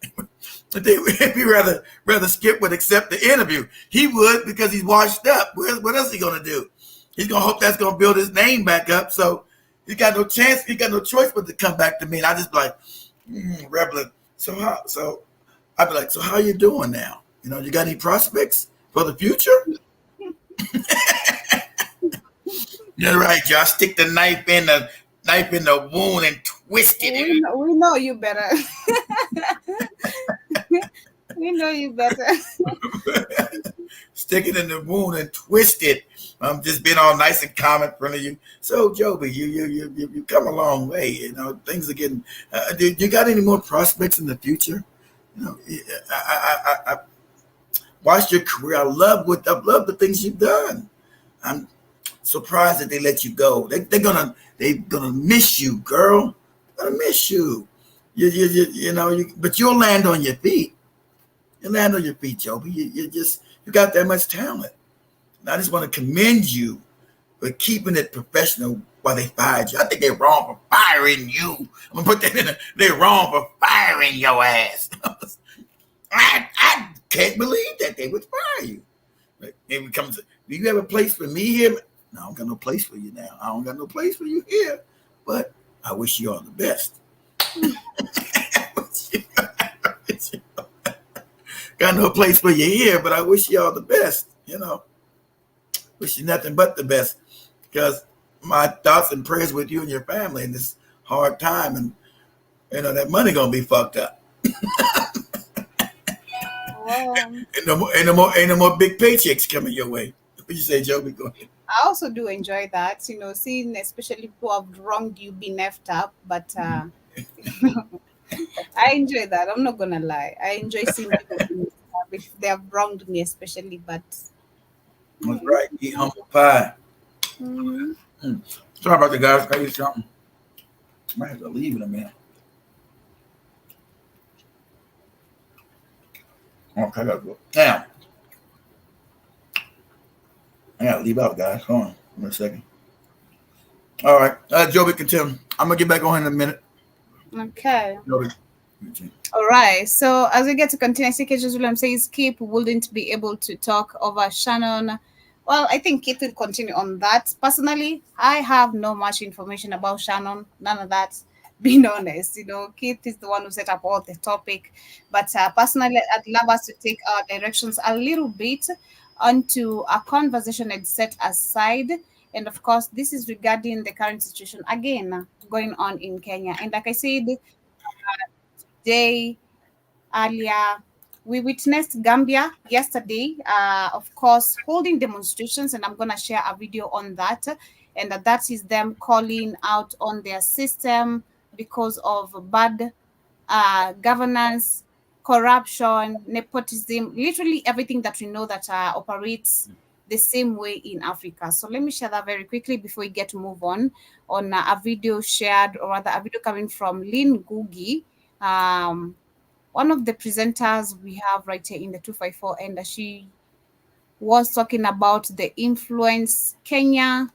If he rather Skip would accept the interview, he would because he's washed up. What else is he gonna do? He's gonna hope that's gonna build his name back up. So he got no chance. He got no choice but to come back to me. And I just be like, Rebel. So I'd be like, so how you doing now? You know, you got any prospects for the future? You're right, Josh. Stick the knife in the wound and twist it. We know you better. We know you better. Stick it in the wound and twist it. I'm just being all nice and calm in front of you. So, Joby, you come a long way. You know, things are getting. You got any more prospects in the future? You know, I watched your career. I love the things you've done. I'm surprised that they let you go. They're gonna miss you, girl. They're gonna miss you. But you'll land on your feet. You land on your feet, Joby. You got that much talent. And I just want to commend you for keeping it professional while they fired you. I think they're wrong for firing you. I'm gonna put that in. They're wrong for firing your ass. I can't believe that they would fire you. Like, it comes. Do you have a place for me here? No, I don't got no place for you now. I don't got no place for you here. But I wish you all the best. Got no place for you here, but I wish you all the best. You know, wish you nothing but the best. Because my thoughts and prayers with you and your family in this hard time, and you know that money gonna be fucked up. Ain't no more big paychecks coming your way. You say, Joby, go ahead. I also do enjoy that, seeing especially people who have wronged you being left up. But I enjoy that. I'm not gonna lie. I enjoy seeing people being left up if they have wronged me, especially. But that's right. Eat humble pie. Sorry about the guys. I eat something. I might have to leave in a minute. Okay, I gotta go. Now, I gotta leave out, guys. Hold on for a second. All right, Joby, continue. I'm gonna get back on in a minute. Okay. Joby. All right. So as we get to continue, I see Keisha William says Kip wouldn't be able to talk over Shannon. Well, I think Kip will continue on that. Personally, I have no much information about Shannon. None of that. Being honest, Kip is the one who set up all the topic. But personally, I'd love us to take our directions a little bit onto a conversation and set aside. And of course, this is regarding the current situation again going on in Kenya. And like I said, day earlier, we witnessed Gambia yesterday, of course, holding demonstrations, and I'm going to share a video on that. And that is them calling out on their system because of bad governance, corruption, nepotism, literally everything that we know that operates the same way in Africa. So let me share that very quickly before we get to move on a video shared, or rather a video coming from Lynn Gugi, one of the presenters we have right here in the 254, and she was talking about the influence Kenya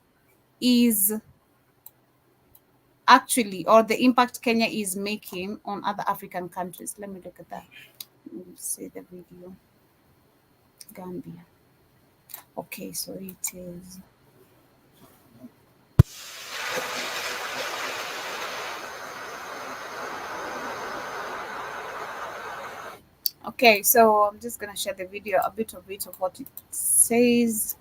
is actually, or the impact Kenya is making on other African countries. Let me look at that. Let me see the video. Gambia. Okay, so it is. Okay, so I'm just gonna share the video, a bit of what it says.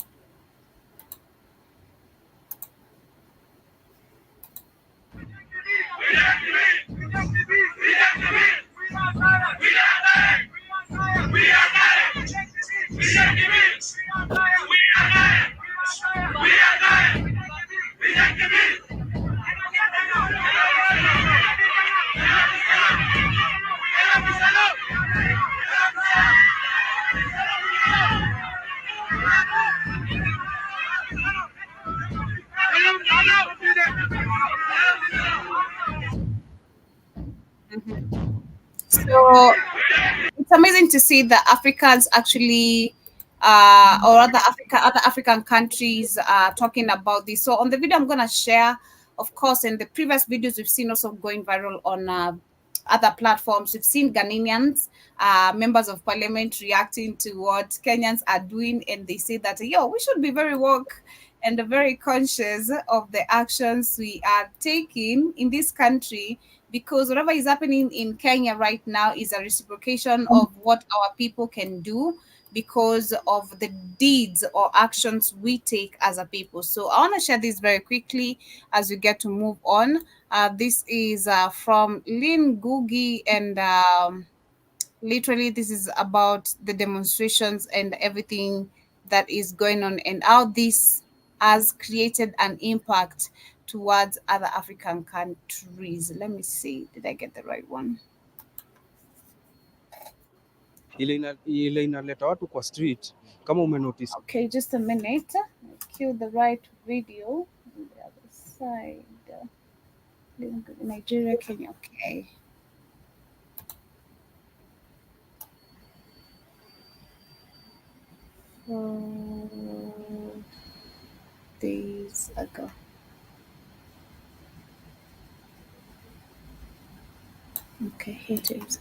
So it's amazing to see that Africans actually, or other African countries are talking about this. So on the video I'm going to share, of course, in the previous videos we've seen also going viral on other platforms. We've seen Ghanaians, members of parliament, reacting to what Kenyans are doing, and they say that, we should be very woke and very conscious of the actions we are taking in this country, because whatever is happening in Kenya right now is a reciprocation of what our people can do because of the deeds or actions we take as a people. So I want to share this very quickly as we get to move on. This is from Lynn Gugi, and literally this is about the demonstrations and everything that is going on and how this has created an impact towards other African countries. Let me see, did I get the right one? ile inaleta watu kwa street kama umenotice. Okay, just a minute. Cue the right video on the other side. Nigeria, Kenya, okay. Days ago. Okay, here it is.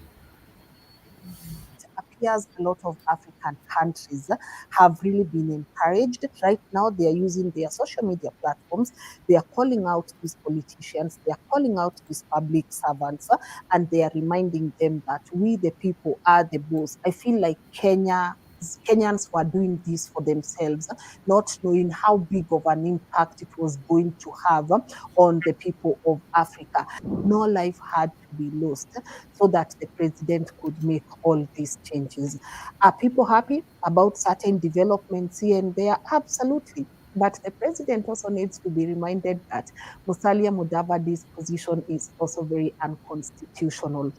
It appears a lot of African countries have really been encouraged. Right now, they are using their social media platforms. They are calling out these politicians. They are calling out these public servants, and they are reminding them that we, the people, are the boss. I feel like Kenya Kenyans were doing this for themselves, not knowing how big of an impact it was going to have on the people of Africa. No life had to be lost so that the president could make all these changes. Are people happy about certain developments here and there? Absolutely. But the president also needs to be reminded that Musalia Mudavadi's position is also very unconstitutional.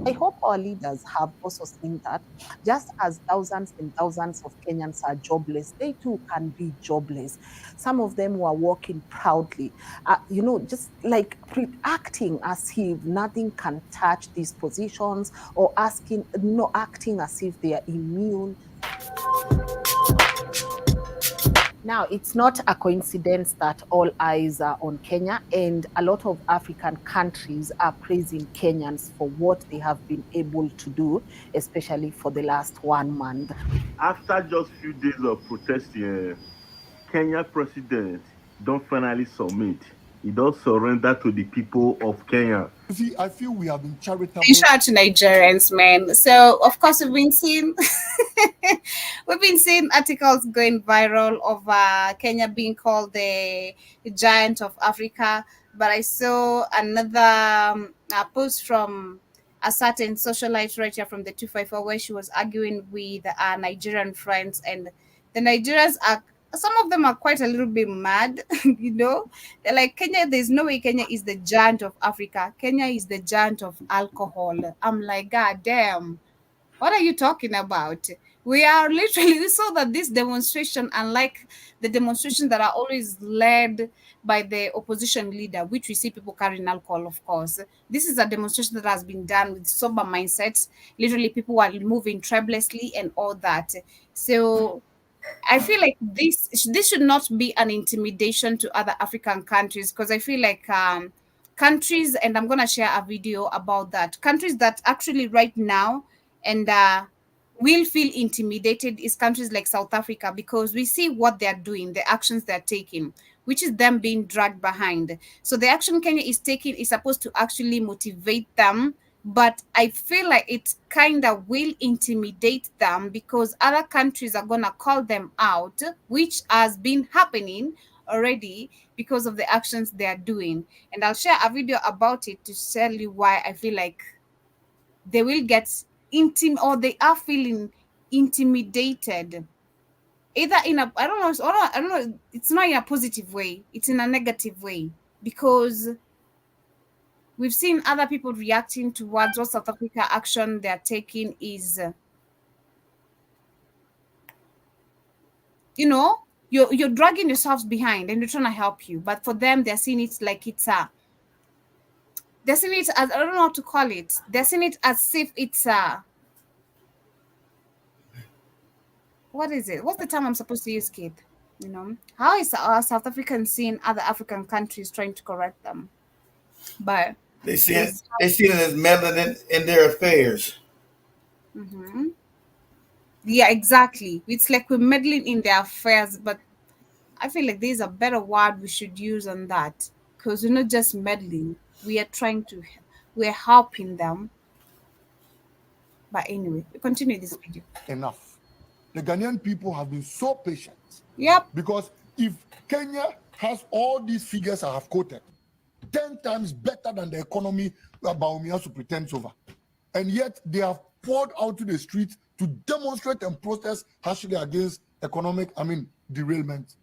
I hope our leaders have also seen that just as thousands and thousands of Kenyans are jobless, they too can be jobless. Some of them were walking proudly, just like acting as if nothing can touch these positions or acting as if they are immune. Now, it's not a coincidence that all eyes are on Kenya, and a lot of African countries are praising Kenyans for what they have been able to do, especially for the last 1 month. After just few days of protesting, Kenya president don't finally submit. He does surrender to the people of Kenya. See, I feel we have been charitable. Shout out to Nigerians, man. So of course we've been seeing articles going viral of Kenya being called the giant of Africa. But I saw another post from a certain socialite right here from the 254 where she was arguing with our Nigerian friends, and the Nigerians are, some of them are quite a little bit mad, They're like, Kenya, there's no way Kenya is the giant of Africa. Kenya is the giant of alcohol. I'm like, God damn, what are you talking about? We saw that this demonstration, unlike the demonstrations that are always led by the opposition leader, which we see people carrying alcohol, of course. This is a demonstration that has been done with sober mindsets. Literally, people are moving tremulously and all that. So I feel like this should not be an intimidation to other African countries, because I feel like countries, and I'm going to share a video about that, countries that actually right now and will feel intimidated is countries like South Africa, because we see what they're doing, the actions they're taking, which is them being dragged behind. So the action Kenya is taking is supposed to actually motivate them, but I feel like it kind of will intimidate them, because other countries are going to call them out, which has been happening already because of the actions they are doing. And I'll share a video about it to tell you why I feel like they will get or they are feeling intimidated, either in a, I don't know, it's not in a positive way, it's in a negative way, because we've seen other people reacting towards what South Africa action they're taking is, you're dragging yourselves behind and they're trying to help you. But for them, they're seeing it like they're seeing it as, I don't know how to call it. They're seeing it as if it's what is it? What's the term I'm supposed to use, Kate? How is South African seeing other African countries trying to correct them? But they see it as meddling in their affairs. Mm-hmm. Yeah, exactly. It's like we're meddling in their affairs, but I feel like there's a better word we should use on that, because we're not just meddling. We're helping them. But anyway, we continue this video. Enough. The Ghanaian people have been so patient. Yep. Because if Kenya has all these figures I have quoted, 10 times better than the economy that Baumiasu pretends over, and yet they have poured out to the streets to demonstrate and protest harshly against derailment,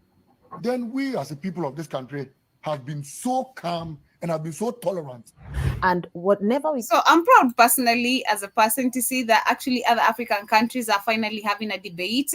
then we as a people of this country have been so calm and have been so tolerant. And whatever we... So I'm proud personally as a person to see that actually other African countries are finally having a debate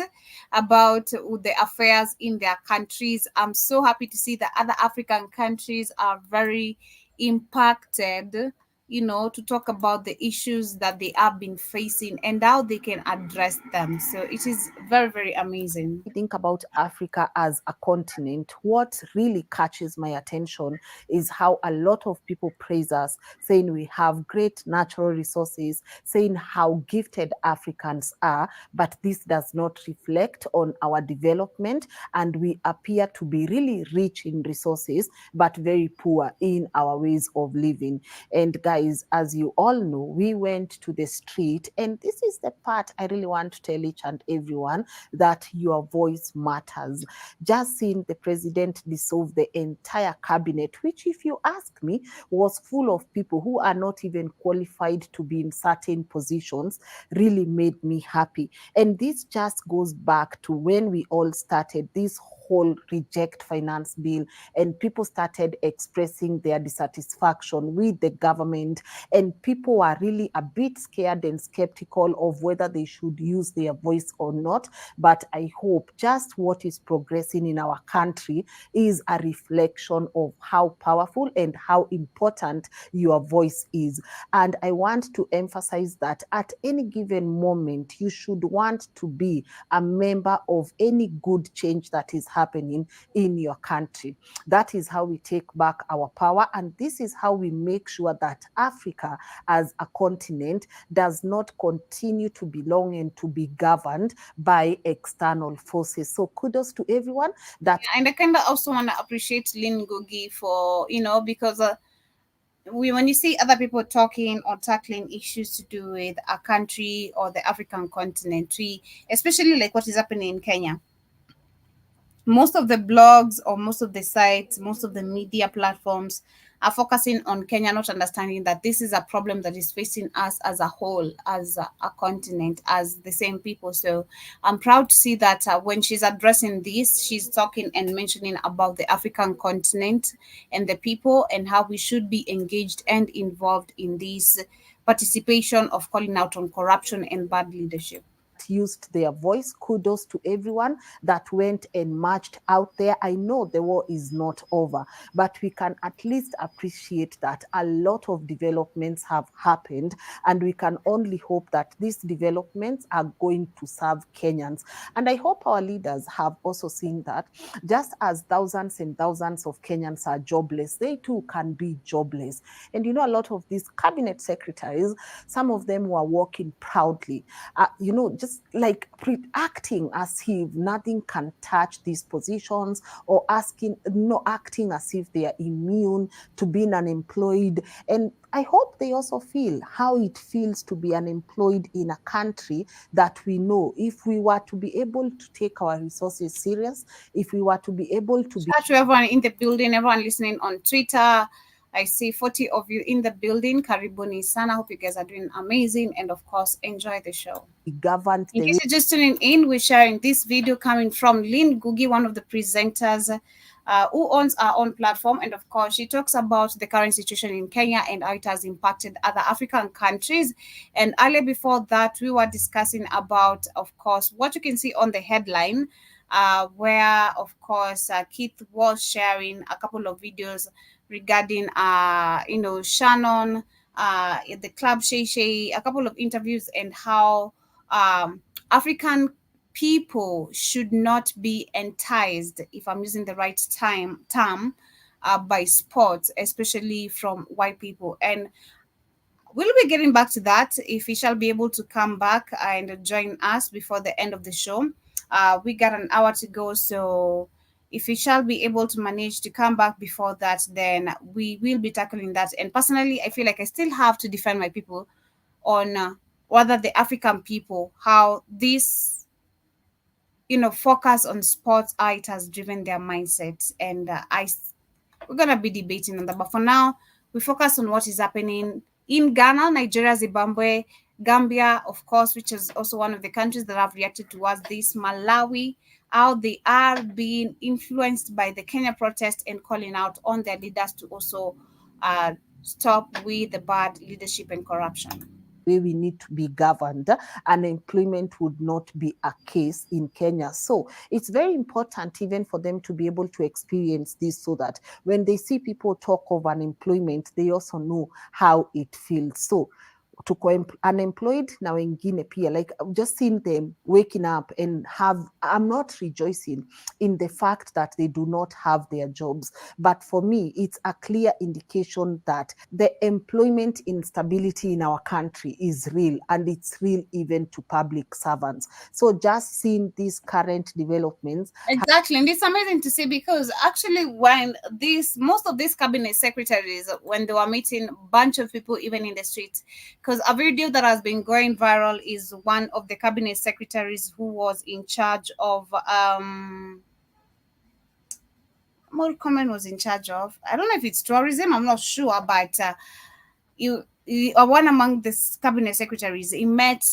about the affairs in their countries. I'm so happy to see that other African countries are very impacted, to talk about the issues that they have been facing and how they can address them. So it is very, very amazing. Think about Africa as a continent. What really catches my attention is how a lot of people praise us, saying we have great natural resources, saying how gifted Africans are, but this does not reflect on our development, and we appear to be really rich in resources, but very poor in our ways of living. And guys, guys, as you all know, we went to the street, and this is the part I really want to tell each and everyone, that your voice matters. Just seeing the president dissolve the entire cabinet, which, if you ask me, was full of people who are not even qualified to be in certain positions, really made me happy. And this just goes back to when we all started this whole reject finance bill, and people started expressing their dissatisfaction with the government, and people were really a bit scared and skeptical of whether they should use their voice or not. But I hope just what is progressing in our country is a reflection of how powerful and how important your voice is. And I want to emphasize that at any given moment, you should want to be a member of any good change that is happening in your country. That is how we take back our power, and this is how we make sure that Africa as a continent does not continue to belong and to be governed by external forces. So kudos to everyone. And I kind of also want to appreciate Lynn Ngugi for, because when you see other people talking or tackling issues to do with a country or the African continent, especially like what is happening in Kenya, most of the blogs or most of the sites, most of the media platforms are focusing on Kenya, not understanding that this is a problem that is facing us as a whole, as a continent, as the same people. So I'm proud to see that when she's addressing this, she's talking and mentioning about the African continent and the people, and how we should be engaged and involved in this participation of calling out on corruption and bad leadership. Used their voice. Kudos to everyone that went and marched out there. I know the war is not over, but we can at least appreciate that a lot of developments have happened, and we can only hope that these developments are going to serve Kenyans. And I hope our leaders have also seen that just as thousands and thousands of Kenyans are jobless, they too can be jobless. And a lot of these cabinet secretaries, some of them were walking proudly, just like acting as if nothing can touch these positions, or acting as if they are immune to being unemployed. And I hope they also feel how it feels to be unemployed in a country that we know, if we were to be able to take our resources serious, if we were to be able to Shout out to everyone in the building, everyone listening on Twitter. I see 40 of you in the building. Karibuni sana. Hope you guys are doing amazing. And of course, enjoy the show. Governed in case you're just tuning in, we're sharing this video coming from Lynn Ngugi, one of the presenters who owns our own platform. And of course, she talks about the current situation in Kenya and how it has impacted other African countries. And earlier before that, we were discussing about, of course, what you can see on the headline, where, of course, Keith was sharing a couple of videos regarding, Shannon, the club Shay, a couple of interviews, and how African people should not be enticed, if I'm using the right term, by sports, especially from white people. And we'll be getting back to that if he shall be able to come back and join us before the end of the show. We got an hour to go, so if he shall be able to manage to come back before that, then we will be tackling that. And personally, I feel like I still have to defend my people on whether the African people, how this, focus on sports, how it has driven their mindsets. And we're going to be debating on that. But for now, we focus on what is happening in Ghana, Nigeria, Zimbabwe, Gambia, of course, which is also one of the countries that have reacted towards this, Malawi, how they are being influenced by the Kenya protest and calling out on their leaders to also stop with the bad leadership and corruption. Way we need to be governed, unemployment would not be a case in Kenya. So it's very important even for them to be able to experience this, so that when they see people talk of unemployment, they also know how it feels. So tuko unemployed na wengine pia, like just seeing them waking up and I'm not rejoicing in the fact that they do not have their jobs, but for me it's a clear indication that the employment instability in our country is real, and it's real even to public servants. So just seeing these current developments, exactly, and it's amazing to see, because actually when most of these cabinet secretaries, when they were meeting a bunch of people even in the streets, because a video that has been going viral is one of the cabinet secretaries who was in charge of Murkomen was in charge of, I don't know if it's tourism, I'm not sure, but you are one among the cabinet secretaries. He met,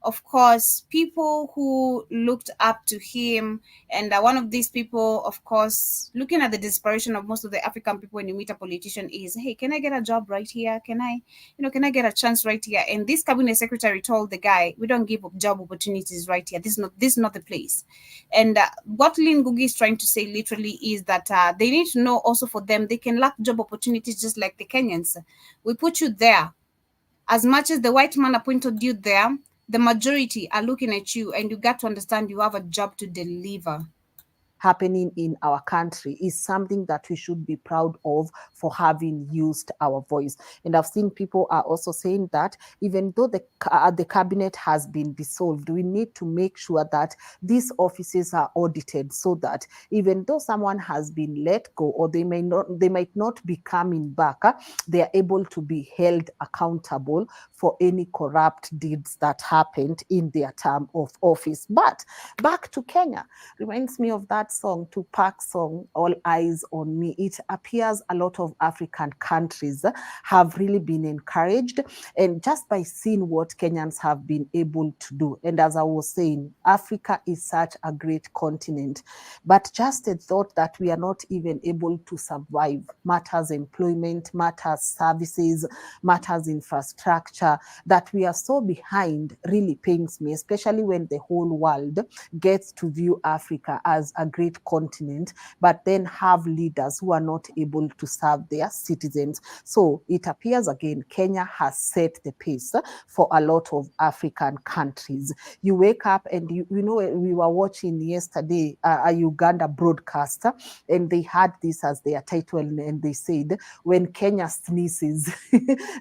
of course, people who looked up to him, and one of these people, of course, looking at the desperation of most of the African people when you meet a politician, is, hey, can I get a job right here? Can I get a chance right here? And this cabinet secretary told the guy, we don't give up job opportunities right here. This is not the place. And what Lynn Ngugi is trying to say literally is that they need to know also, for them, they can lack job opportunities just like the Kenyans. We put you there. As much as the white man appointed you there, the majority are looking at you, and you got to understand you have a job to deliver. Happening in our country is something that we should be proud of for having used our voice. And I've seen people are also saying that even though the cabinet has been dissolved, we need to make sure that these offices are audited, so that even though someone has been let go, or they might not be coming back, they are able to be held accountable for any corrupt deeds that happened in their term of office. But back to Kenya, reminds me of that song, Tupac's song, All Eyes on Me. It appears a lot of African countries have really been encouraged, and just by seeing what Kenyans have been able to do. And as I was saying, Africa is such a great continent, but just the thought that we are not even able to survive, matters employment, matters services, matters infrastructure, that we are so behind really pains me, especially when the whole world gets to view Africa as a great continent, but then have leaders who are not able to serve their citizens. So it appears again, Kenya has set the pace for a lot of African countries. You wake up and you know, we were watching yesterday a Uganda broadcaster, and they had this as their title, and they said, when Kenya sneezes,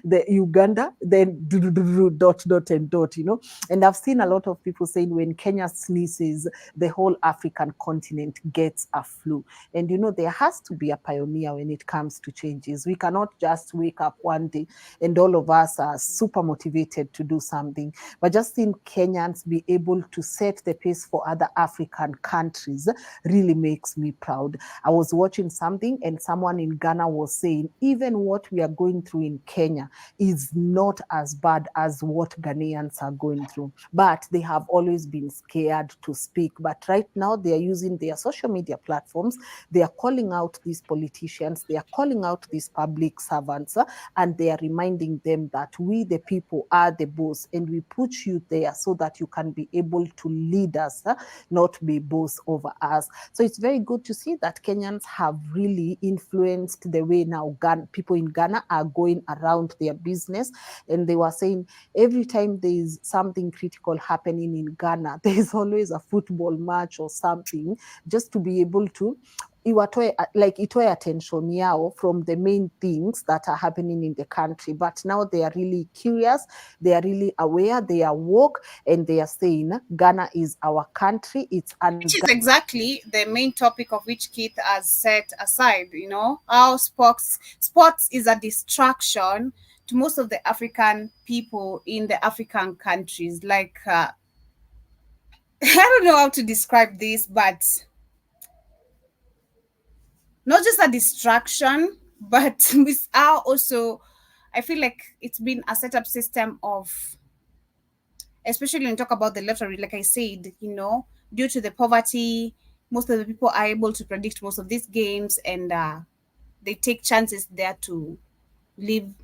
the Uganda, then dot and dot, you know. And I've seen a lot of people saying, when Kenya sneezes, the whole African continent gets a flu. And you know, there has to be a pioneer when it comes to changes. We cannot just wake up one day and all of us are super motivated to do something. But just seeing Kenyans be able to set the pace for other African countries really makes me proud. I was watching something, and someone in Ghana was saying, even what we are going through in Kenya is not as bad as what Ghanaians are going through. But they have always been scared to speak. But right now, they are using their social media platforms. They are calling out these politicians. They are calling out these public servants, and they are reminding them that we, the people, are the boss, and we put you there so that you can be able to lead us, not be boss over us. So it's very good to see that Kenyans have really influenced the way now people in Ghana are going around their business. And they were saying, every time there is something critical happening in Ghana, there is always a football match or something, just to be able to itoe attention yao from the main things that are happening in the country. But now they are really curious, they are really aware, they are woke, and they are saying Ghana is our country. Which is exactly the main topic of which Keith has set aside, you know, how sports is a distraction to most of the African people in the African countries. Like, I don't know how to describe this, but not just a distraction, but with our also, I feel like it's been a setup system of, especially when you talk about the lottery, like I said, you know, due to the poverty, most of the people are able to predict most of these games, and they take chances there to live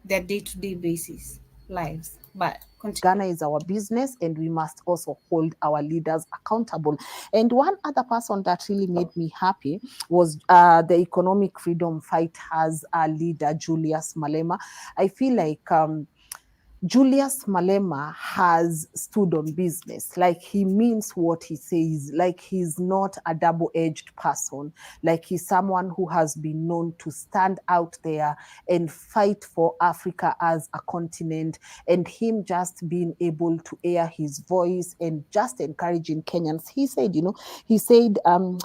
their day-to-day basis lives. But Ghana is our business, and we must also hold our leaders accountable. And one other person that really made me happy was the economic freedom fighters leader, Julius Malema. I feel like Julius Malema has stood on business. Like, he means what he says. Like, he's not a double-edged person. Like, he's someone who has been known to stand out there and fight for Africa as a continent. And him just being able to air his voice and just encouraging Kenyans. He said,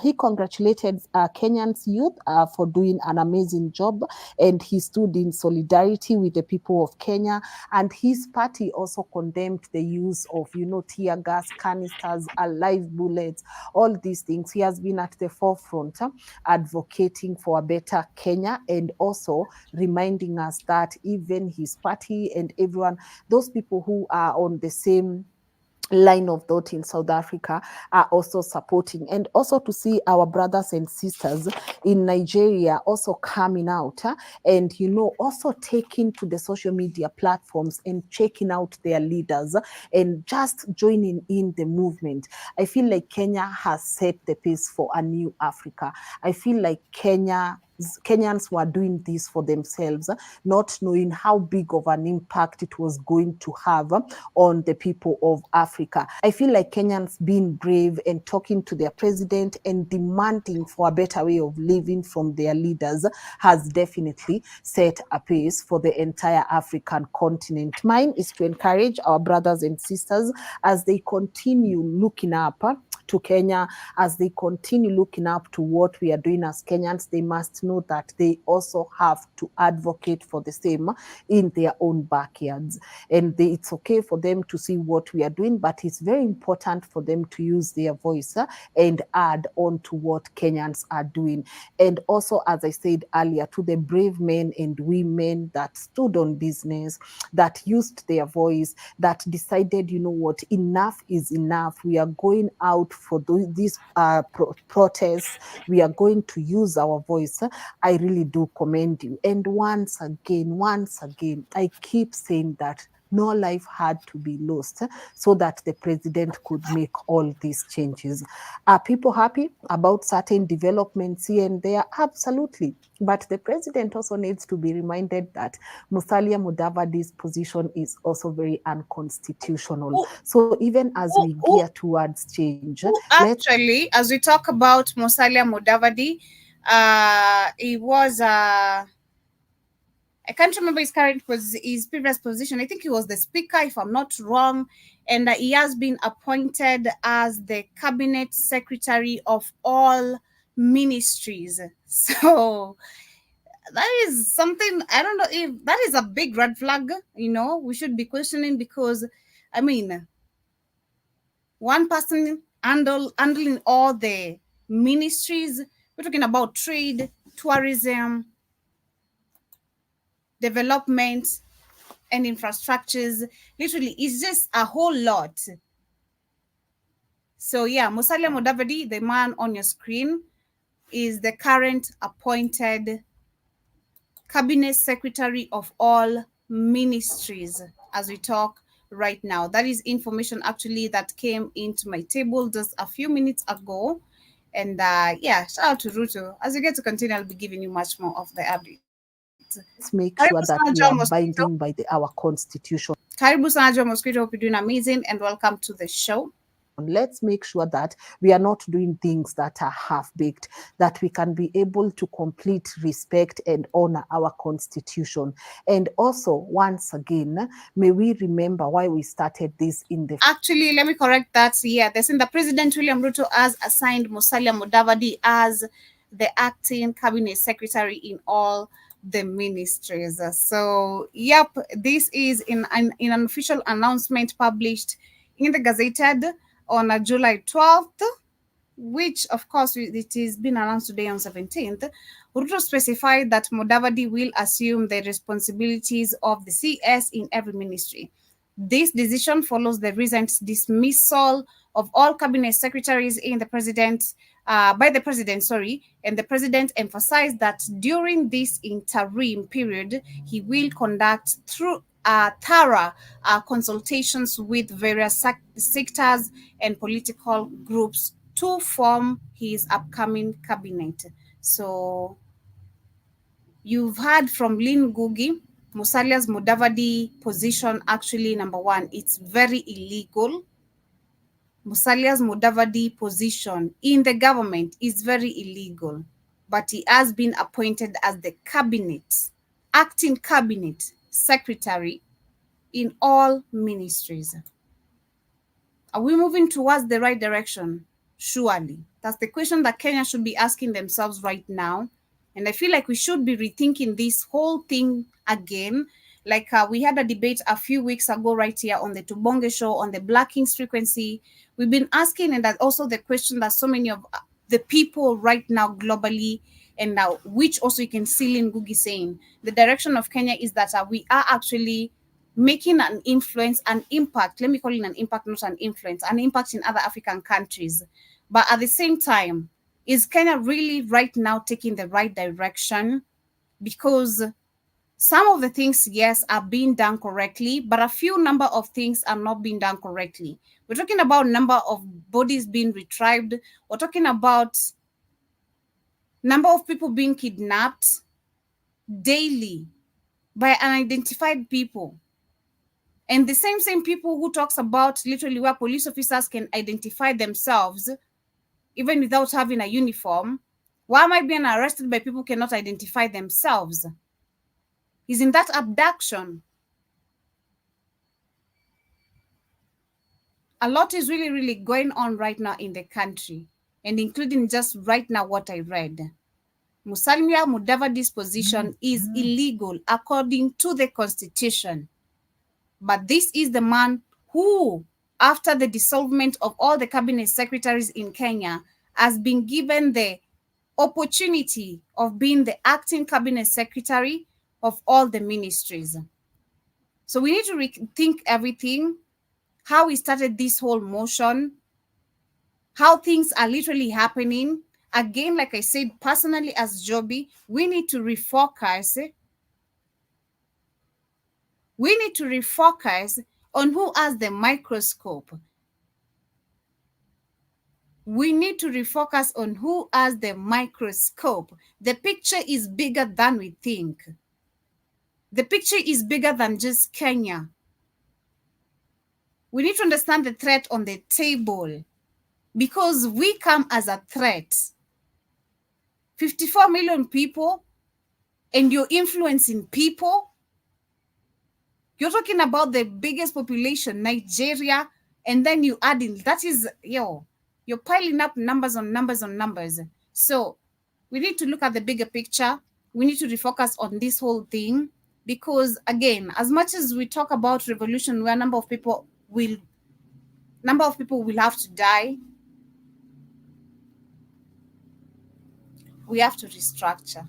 he congratulated Kenyans youth for doing an amazing job. And he stood in solidarity with the people of Kenya. And his party also condemned the use of, tear gas, canisters, live bullets, all these things. He has been at the forefront advocating for a better Kenya, and also reminding us that even his party and everyone, those people who are on the same line of thought in South Africa are also supporting, and also to see our brothers and sisters in Nigeria also coming out and also taking to the social media platforms and checking out their leaders and just joining in the movement. I feel like Kenya has set the pace for a new Africa. I feel like Kenyans were doing this for themselves, not knowing how big of an impact it was going to have on the people of Africa. I feel like Kenyans being brave and talking to their president and demanding for a better way of living from their leaders has definitely set a pace for the entire African continent. Mine is to encourage our brothers and sisters as they continue looking up to Kenya, as they continue looking up to what we are doing as Kenyans. They must know that they also have to advocate for the same in their own backyards. And it's okay for them to see what we are doing, but it's very important for them to use their voice and add on to what Kenyans are doing. And also, as I said earlier, to the brave men and women that stood on business, that used their voice, that decided, enough is enough. We are going out for these protests. We are going to use our voice. I really do commend you. And once again, I keep saying that no life had to be lost so that the president could make all these changes. Are people happy about certain developments here and there? Absolutely. But the president also needs to be reminded that Musalia Mudavadi's position is also very unconstitutional. So even as we gear towards change, actually, as we talk about Musalia Mudavadi, he was I can't remember his previous position. I think he was the speaker, if I'm not wrong, and he has been appointed as the cabinet secretary of all ministries. So that is something, I don't know if that is a big red flag, we should be questioning, because one person handling all the ministries. We're talking about trade, tourism, development, and infrastructures. Literally, it's just a whole lot. So yeah, Musalia Mudavadi, the man on your screen, is the current appointed cabinet secretary of all ministries as we talk right now. That is information actually that came into my table just a few minutes ago. And shout out to Ruto. As we get to continue, I'll be giving you much more of the update. Let's make sure that we are abiding by our constitution. Karibu sana Joe Mosquito, hope you're doing amazing, and welcome to the show. Let's make sure that we are not doing things that are half-baked, that we can be able to complete respect and honor our constitution. And also, once again, may we remember why we started this in the... Actually, let me correct that. Yeah, the President William Ruto has assigned Musalia Mudavadi as the acting cabinet secretary in all the ministries. So, yep, this is in an official announcement published in the Gazetted on July 12th, which of course it is been announced today on 17th. Ruto specified that Mudavadi will assume the responsibilities of the CS in every ministry. This decision follows the recent dismissal of all cabinet secretaries by the president, and the president emphasized that during this interim period, he will conduct thorough consultations with various sectors and political groups to form his upcoming cabinet. So you've heard from Lynn Ngugi, Musalia's Mudavadi position. Actually, number one, it's very illegal. Musalia's Mudavadi position in the government is very illegal, but he has been appointed as the acting cabinet secretary in all ministries. Are we moving towards the right direction? Surely. That's the question that Kenya should be asking themselves right now. And I feel like we should be rethinking this whole thing again. Like we had a debate a few weeks ago right here on the Tubonge show on the Black Kings frequency. We've been asking, and that also the question that so many of the people right now globally, and now which also you can see Lynn Ngugi saying, the direction of Kenya is that we are actually making an influence, an impact, let me call it an impact, not an influence, an impact in other African countries. But at the same time, is Kenya really right now taking the right direction? Because some of the things, yes, are being done correctly, but a few number of things are not being done correctly. We're talking about number of bodies being retrieved. We're talking about number of people being kidnapped daily by unidentified people. And the same people who talks about literally where police officers can identify themselves even without having a uniform. Why am I being arrested by people who cannot identify themselves? Isn't that abduction? A lot is really going on right now in the country, and including just right now what I read. Musalia Mudavadi's position is illegal according to the constitution. But this is the man who, after the dissolvement of all the cabinet secretaries in Kenya, has been given the opportunity of being the acting cabinet secretary of all the ministries. So we need to rethink everything, how we started this whole motion, how things are literally happening. Again, like I said, personally as Joby, we need to refocus. We need to refocus on who has the microscope. We need to refocus on who has the microscope. The picture is bigger than we think. The picture is bigger than just Kenya. We need to understand the threat on the table because we come as a threat. 54 million people and you're influencing people. You're talking about the biggest population, Nigeria, and then you add in, that is, you're piling up numbers on numbers on numbers. So we need to look at the bigger picture. We need to refocus on this whole thing because, again, as much as we talk about revolution where a number of people will have to die, we have to restructure.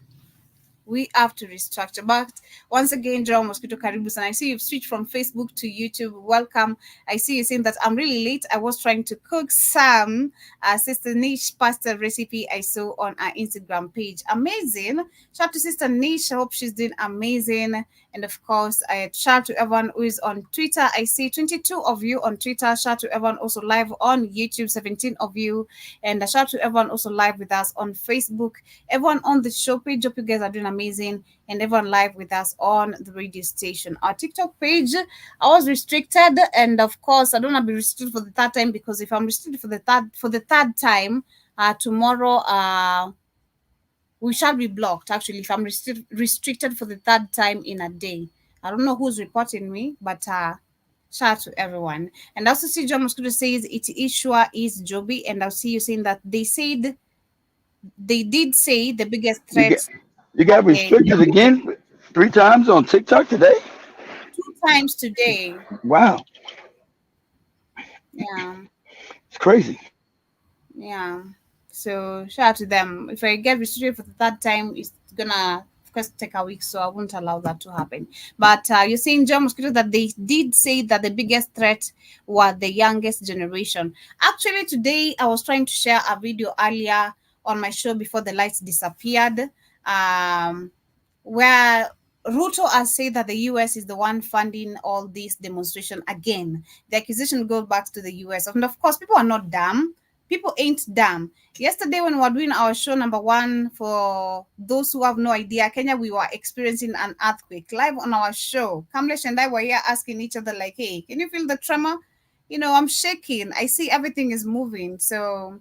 We have to restructure. But once again, Joe Mosquito Karibus, and I see you've switched from Facebook to YouTube. Welcome. I see you saying that I'm really late. I was trying to cook some Sister Niche pasta recipe I saw on our Instagram page. Amazing. Shout out to Sister Niche. I hope she's doing amazing. And of course, shout out to everyone who is on Twitter. I see 22 of you on Twitter. Shout out to everyone also live on YouTube, 17 of you. And shout out to everyone also live with us on Facebook. Everyone on the show page, hope you guys are doing amazing. And everyone live with us on the radio station. Our TikTok page, I was restricted. And of course, I don't want to be restricted for the third time because if I'm restricted for the third time, tomorrow, we shall be blocked, actually, if I'm restricted for the third time in a day. I don't know who's reporting me, but shout out to everyone. And I also see John Mosquito says it is sure is Joby. And I'll see you saying that they did say the biggest threat. You got restricted again 3 times on TikTok today? 2 times today. Wow. Yeah. It's crazy. Yeah. So shout out to them. If I get restricted for the third time, it's gonna, of course, take a week, so I won't allow that to happen. But you're saying, John Mosquito, that they did say that the biggest threat were the youngest generation. Actually, today I was trying to share a video earlier on my show before the lights disappeared, where Ruto has said that the US is the one funding all this demonstration again. The accusation goes back to the US. And of course, people are not dumb. People ain't dumb. Yesterday, when we were doing our show number 1, for those who have no idea, Kenya, we were experiencing an earthquake live on our show. Kamlesh and I were here asking each other, like, hey, can you feel the tremor? You know, I'm shaking. I see everything is moving. So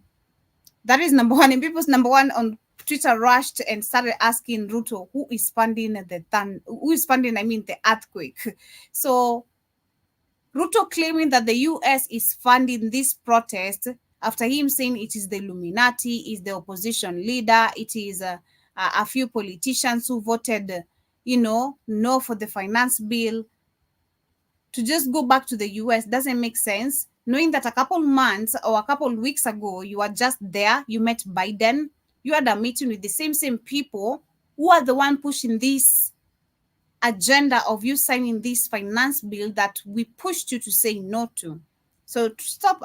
that is number one. And people's number one on Twitter rushed and started asking Ruto who is funding the earthquake. So Ruto claiming that the US is funding this protest after him saying it is the Illuminati, is the opposition leader, it is a few politicians who voted, no for the finance bill. To just go back to the US doesn't make sense, knowing that a couple months or a couple weeks ago, you were just there, you met Biden, you had a meeting with the same people who are the one pushing this agenda of you signing this finance bill that we pushed you to say no to. So stop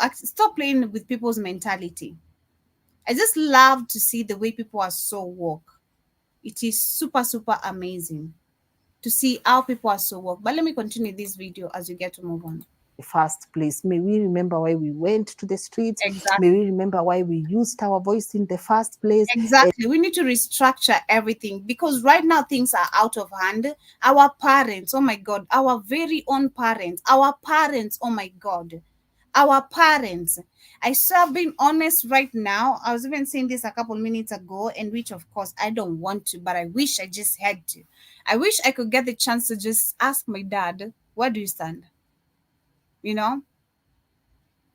playing with people's mentality. I just love to see the way people are so woke. It is super, super amazing to see how people are so woke. But let me continue this video as you get to move on. First place. May we remember why we went to the streets. Exactly. May we remember why we used our voice in the first place. Exactly. We need to restructure everything because right now things are out of hand. Our parents, oh my God, our very own parents, oh my God, our parents. I start being honest right now. I was even saying this a couple minutes ago, and which of course I don't want to, but I wish I just had to. I wish I could get the chance to just ask my dad, where do you stand?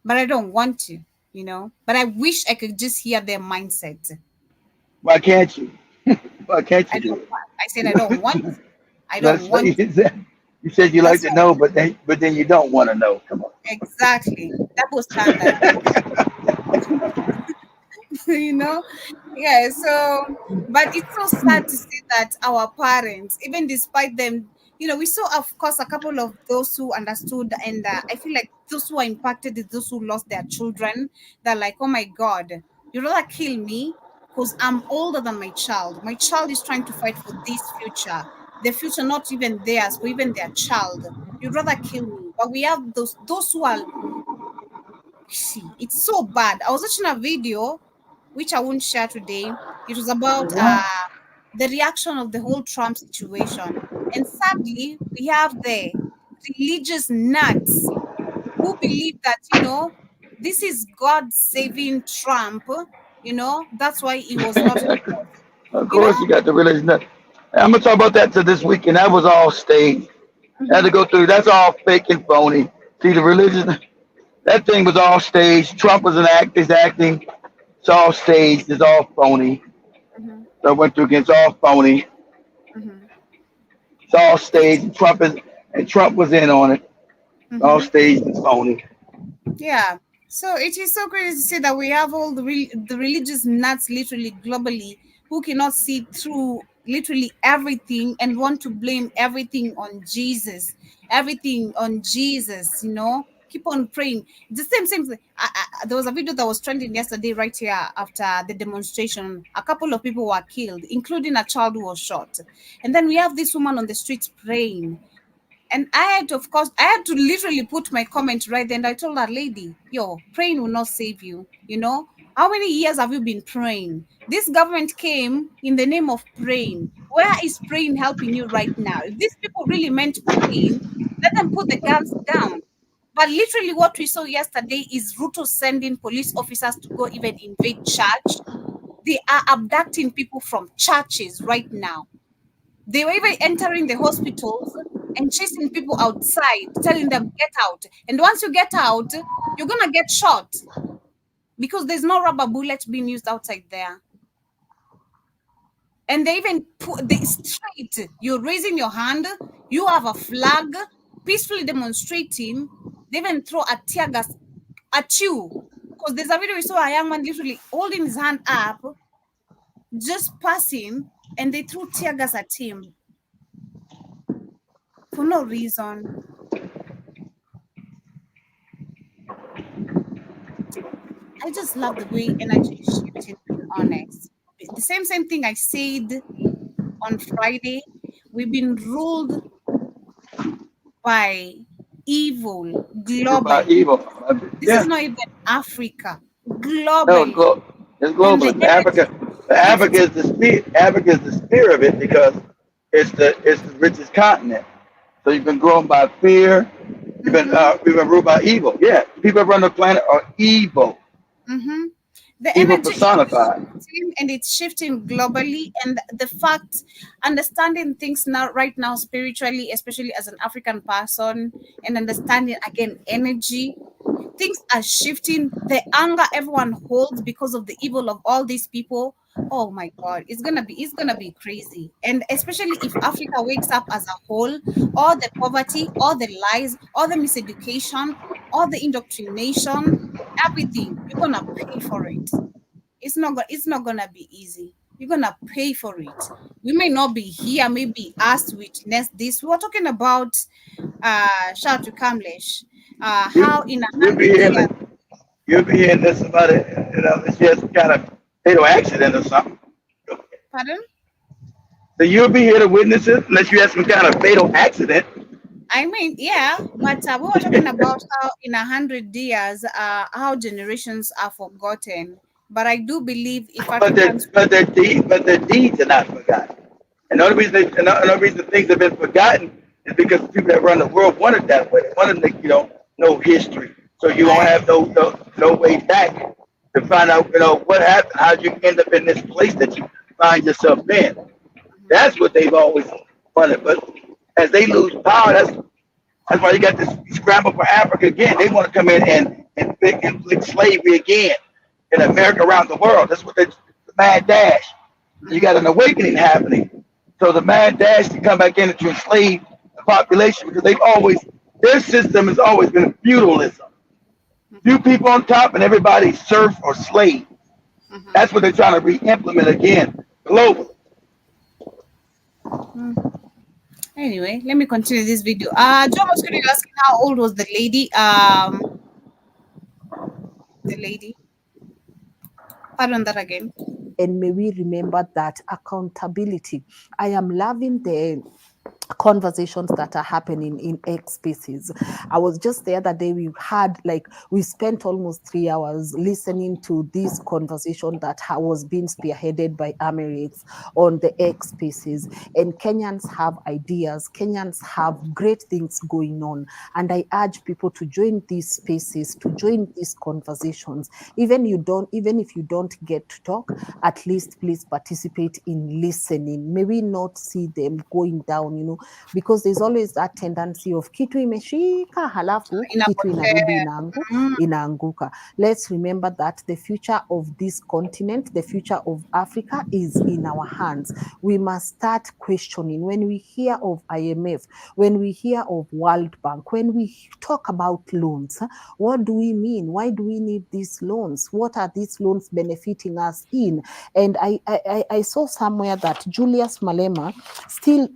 But I don't want to, but I wish I could just hear their mindset. Why can't you? Why can't you do it? I said I don't want to. I don't want to. You said you like to know, but then you don't want to know. Come on. Exactly. Double standard. Yeah, so but it's so sad to see that our parents, even despite them, we saw of course a couple of those who understood, and I feel like those who are impacted is those who lost their children. They're like, oh my God, you'd rather kill me because I'm older than my child. My child is trying to fight for this future, the future not even theirs, but even their child. You'd rather kill me. But we have those who are, see, it's so bad. I was watching a video which I won't share today. It was about the reaction of the whole Trump situation. And sadly, we have the religious nuts who believe that, this is God saving Trump. That's why he was not. Of course, you got the religion. I'm going to talk about that to this weekend. That was all staged. I had to go through. That's all fake and phony. See, the religion, that thing was all staged. Trump was acting. It's all staged. It's all phony. So I went through again. It's all phony. It's all staged. And Trump was in on it. It's all staged and phony. Yeah. So it is so crazy to see that we have all the religious nuts literally globally who cannot see through literally everything and want to blame everything on Jesus. Everything on Jesus, keep on praying. The same thing. There was a video that was trending yesterday right here after the demonstration. A couple of people were killed, including a child who was shot. And then we have this woman on the streets praying. And I had to literally put my comment right there. And I told that lady, praying will not save you. How many years have you been praying? This government came in the name of praying. Where is praying helping you right now? If these people really meant praying, let them put the guns down. But literally what we saw yesterday is Ruto sending police officers to go even invade church. They are abducting people from churches right now. They were even entering the hospitals and chasing people outside, telling them, get out. And once you get out, you're going to get shot because there's no rubber bullet being used outside there. And they even put the straight, you're raising your hand, you have a flag, peacefully demonstrating, they even throw a tear gas at you. Because there's a video we saw a young man literally holding his hand up, just passing, and they threw tear gas at him for no reason. I just love the way energy is shifting, to be honest. The same thing I said on Friday. We've been ruled by evil globally. By evil. This is not even Africa. No, Globally. it's And global. the energy Africa shifting. is the spear. Africa is the spear of it because it's the richest continent. So you've been growing by fear. We've been ruled by evil. Yeah, people around the planet are evil. Mm-hmm. The Evil energy is personified. shifting, and it's shifting globally. And the fact, understanding things now, right now, spiritually, especially as an African person, and understanding again energy, things are shifting. The anger everyone holds because of the evil of all these people. Oh my God, it's gonna be crazy. And especially if Africa wakes up as a whole, all the poverty, all the lies, all the miseducation, all the indoctrination, everything, you're gonna pay for it. It's not gonna be easy. You're gonna pay for it. We may not be here, maybe asked to witness this. We were talking about shout out to Kamlesh, how in You'll be 100 hearing years. you'll be hearing this about it. It's just kind of fatal accident or something. Pardon? So you'll be here to witness it unless you have some kind of fatal accident. I mean, yeah, but we were talking about how in 100 years, how generations are forgotten. But I do believe if Africans, But their deeds are not forgotten. And the only reason the only reason things have been forgotten is because the people that run the world want it that way. They want to make no history, so you won't have no way back to find out what happened. How would you end up in this place that you find yourself in? That's what they've always wanted. But as they lose power, that's why you got this scramble for Africa again. They want to come in and inflict slavery again in America, around the world. That's what the mad dash. You got an awakening happening. So the mad dash to come back in and to enslave the population because their system has always been feudalism. Few people on top and everybody serf or slave. That's what they're trying to re-implement again globally. anyway, let me continue this video. John was going to asking how old was the lady? The lady. Pardon that again. And may we remember that accountability. I am loving the conversations that are happening in X spaces. I was just the other day, we spent almost 3 hours listening to this conversation that was being spearheaded by Emirates on the X spaces. And Kenyans have ideas, Kenyans have great things going on. And I urge people to join these spaces, to join these conversations. Even if you don't get to talk, at least please participate in listening. May we not see them going down, because there's always that tendency of kitu imeshika halafu kitu inarudi inaanguka. Let's remember that the future of this continent, the future of Africa is in our hands. We must start questioning when we hear of IMF, when we hear of World Bank, when we talk about loans. What do we mean? Why do we need these loans? What are these loans benefiting us in? And I saw somewhere that Julius Malema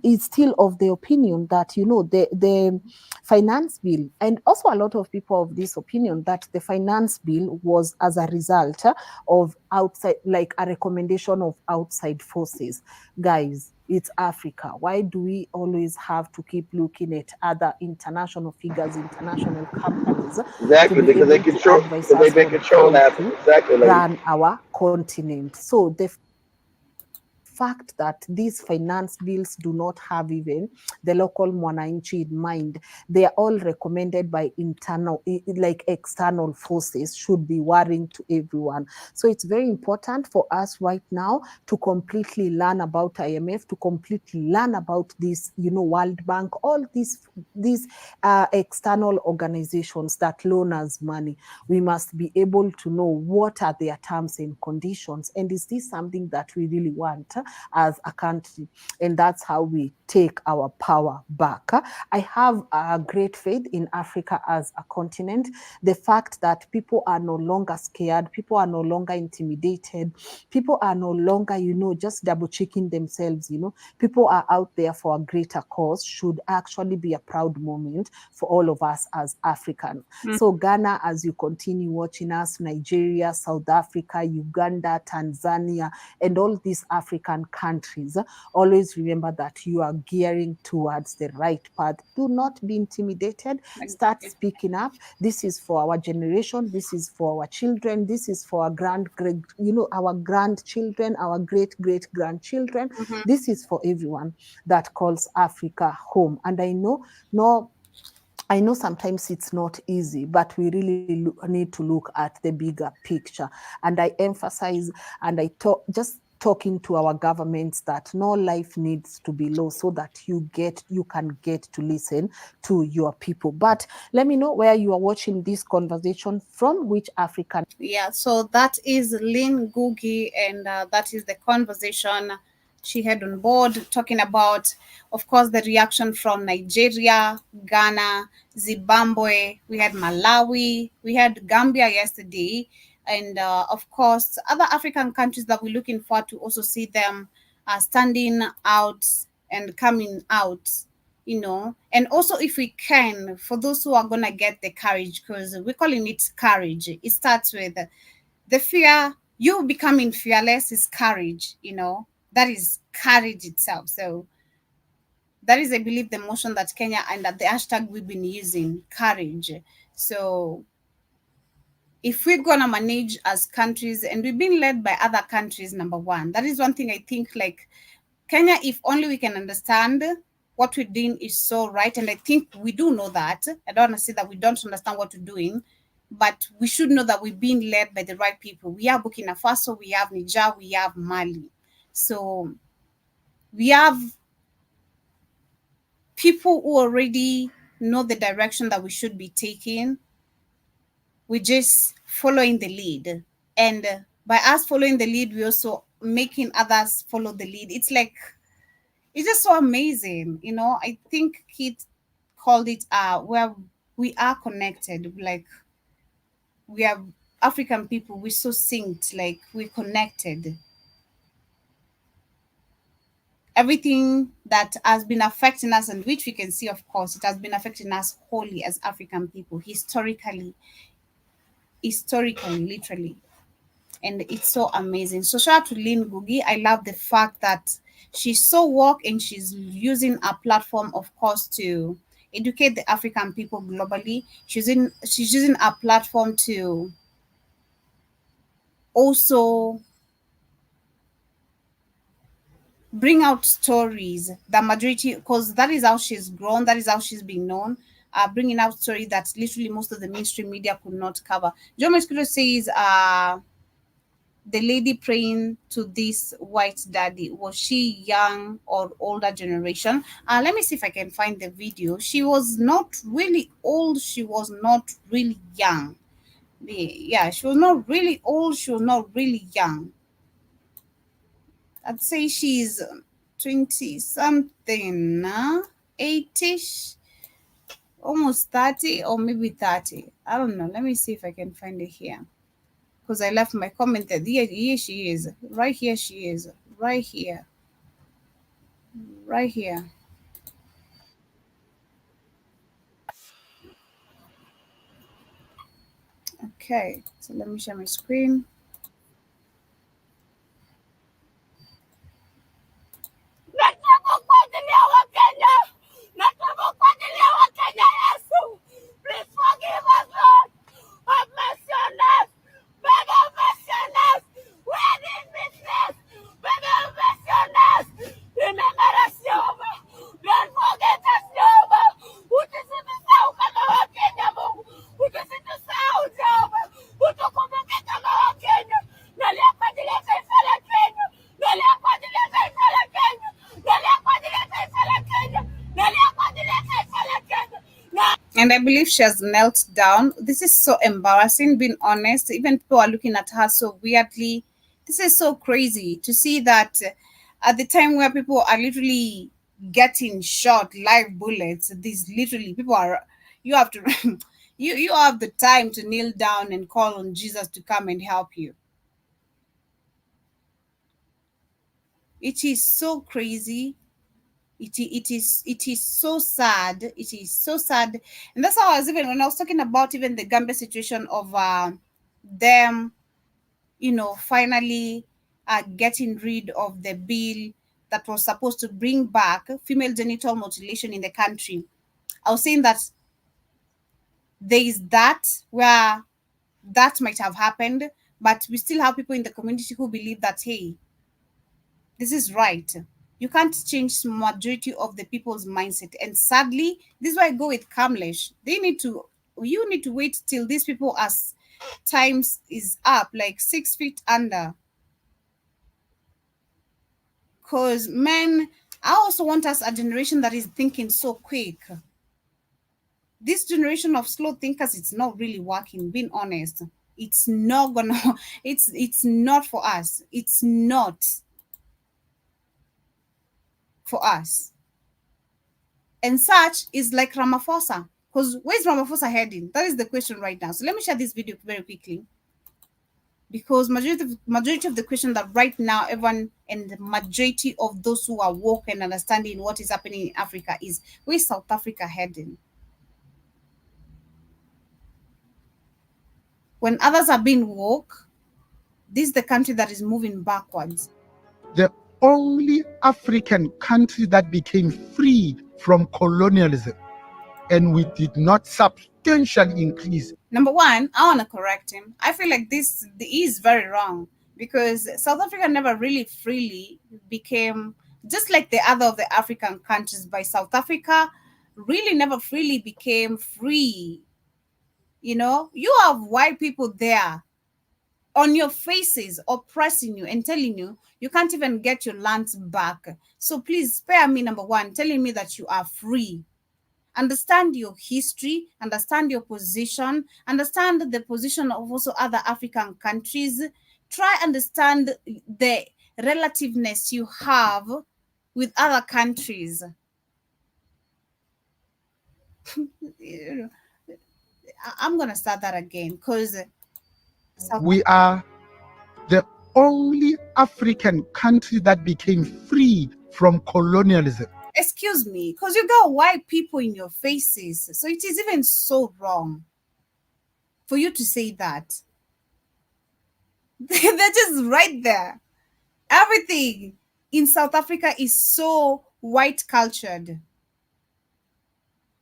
is still of the opinion that the finance bill, and also a lot of people of this opinion, that the finance bill was as a result of outside, like a recommendation of outside forces. Guys, it's Africa. Why do we always have to keep looking at other international figures, international companies? Exactly, because they control. Because they've been controlling Africa. Exactly. Run our continent. So the fact that these finance bills do not have even the local mwananchi in mind, they are all recommended by external forces, should be worrying to everyone. So it's very important for us right now to completely learn about IMF, to completely learn about this, World Bank, all these external organizations that loan us money. We must be able to know what are their terms and conditions, and is this something that we really want as a country? And that's how we take our power back. I have a great faith in Africa as a continent. The fact that people are no longer scared, people are no longer intimidated, people are no longer, just double checking themselves, people are out there for a greater cause, should actually be a proud moment for all of us as Africans. So Ghana, as you continue watching us, Nigeria, South Africa, Uganda, Tanzania, and all these African African countries, always remember that you are gearing towards the right path. Do not be intimidated. Start speaking up. This is for our generation. This is for our children. This is for our our grandchildren, our great grandchildren. This is for everyone that calls Africa home. And I know sometimes it's not easy, but we really need to look at the bigger picture. And I emphasize and just talking to our governments that no life needs to be low so that you can get to listen to your people. But let me know where you are watching this conversation from, which African. Yeah, so that is Lynn Ngugi, and that is the conversation she had on board, talking about, of course, the reaction from Nigeria, Ghana, Zimbabwe, we had Malawi, we had Gambia yesterday, and of course, other African countries that we're looking forward to also see them standing out and coming out, and also if we can, for those who are going to get the courage, because we're calling it courage, it starts with the fear. You becoming fearless is courage, that is courage itself. So that is, I believe, the motion that Kenya and that the hashtag we've been using, courage. So if we're going to manage as countries, and we've been led by other countries, number one, that is one thing I think, like Kenya, if only we can understand what we're doing is so right. And I think we do know that. I don't want to say that we don't understand what we're doing, but we should know that we're being led by the right people. We have Burkina Faso, we have Niger, we have Mali. So we have people who already know the direction that we should be taking. We're just following the lead. And by us following the lead, we're also making others follow the lead. It's just so amazing. I think Keith called it where we are connected. Like, we are African people, we're so synced, like we're connected. Everything that has been affecting us, and which we can see, of course, it has been affecting us wholly as African people, historically, literally. And it's so amazing. So shout out to Lynn Ngugi. I love the fact that she's so woke and she's using a platform, of course, to educate the African people globally. She's using a platform to also bring out stories, the majority, because that is how she's grown, that is how she's been known, bringing out stories that literally most of the mainstream media could not cover. John Mosquito says, the lady praying to this white daddy, was she young or older generation? Let me see if I can find the video. She was not really old. She was not really young. Yeah, she was not really old. She was not really young. I'd say she's 20 something, 80ish, almost 30, or maybe 30. I don't know. Let me see if I can find it here, because I left my comment there. Here she is. Right here she is. Right here. Right here. Okay, so let me share my screen. Please forgive us, Lord. Have mercy on us. Beg have mercy on us. We're in business. Beg have mercy on us. Remember us, Jehovah. Don't forget us, Jehovah. Utusisahau kama Wakenya, Mungu. Utusisahau, Jehovah. Utukumbuke kama Wakenya. Nalia kwa ajili ya taifa la Kenya. Nalia kwa ajili ya taifa la Kenya. Nalia kwa ajili ya taifa la Kenya. Nalia kwa ajili ya taifa la Kenya. And I believe she has knelt down. This is so embarrassing, being honest. Even people are looking at her so weirdly. This is so crazy to see that at the time where people are literally getting shot, live bullets, these literally people are, you have to, you have the time to kneel down and call on Jesus to come and help you. It is so crazy. It is so sad. It is so sad. And that's how I was, even when I was talking about even the Gambia situation of them, finally getting rid of the bill that was supposed to bring back female genital mutilation in the country. I was saying that there is that where that might have happened, but we still have people in the community who believe that, hey, this is right. You can't change majority of the people's mindset. And sadly, this is why I go with Kamlesh. You need to wait till these people as times is up, like 6 feet under. Because men, I also want us a generation that is thinking so quick. This generation of slow thinkers, it's not really working, being honest. It's not gonna, it's not for us. It's not for us. And such is like Ramaphosa. Because where's Ramaphosa heading? That is the question right now. So let me share this video very quickly. Because majority of the question that right now everyone and the majority of those who are woke and understanding what is happening in Africa is, where's South Africa heading? When others are being woke, this is the country that is moving backwards. The only African country that became freed from colonialism, and we did not substantially increase. Number one, I want to correct him. I feel like this is very wrong, because South Africa never really freely became, just like the other of the African countries, by South Africa really never freely became free. You know, you have white people there on your faces oppressing you and telling you you can't even get your lands back. So please spare me, number one, telling me that you are free. Understand your history, understand your position, understand the position of also other African countries. Try understand the relativeness you have with other countries. I'm going to start that again, because we are the only African country that became freed from colonialism. Excuse me, because you got white people in your faces. So it is even so wrong for you to say that. They're just right there. Everything in South Africa is so white cultured.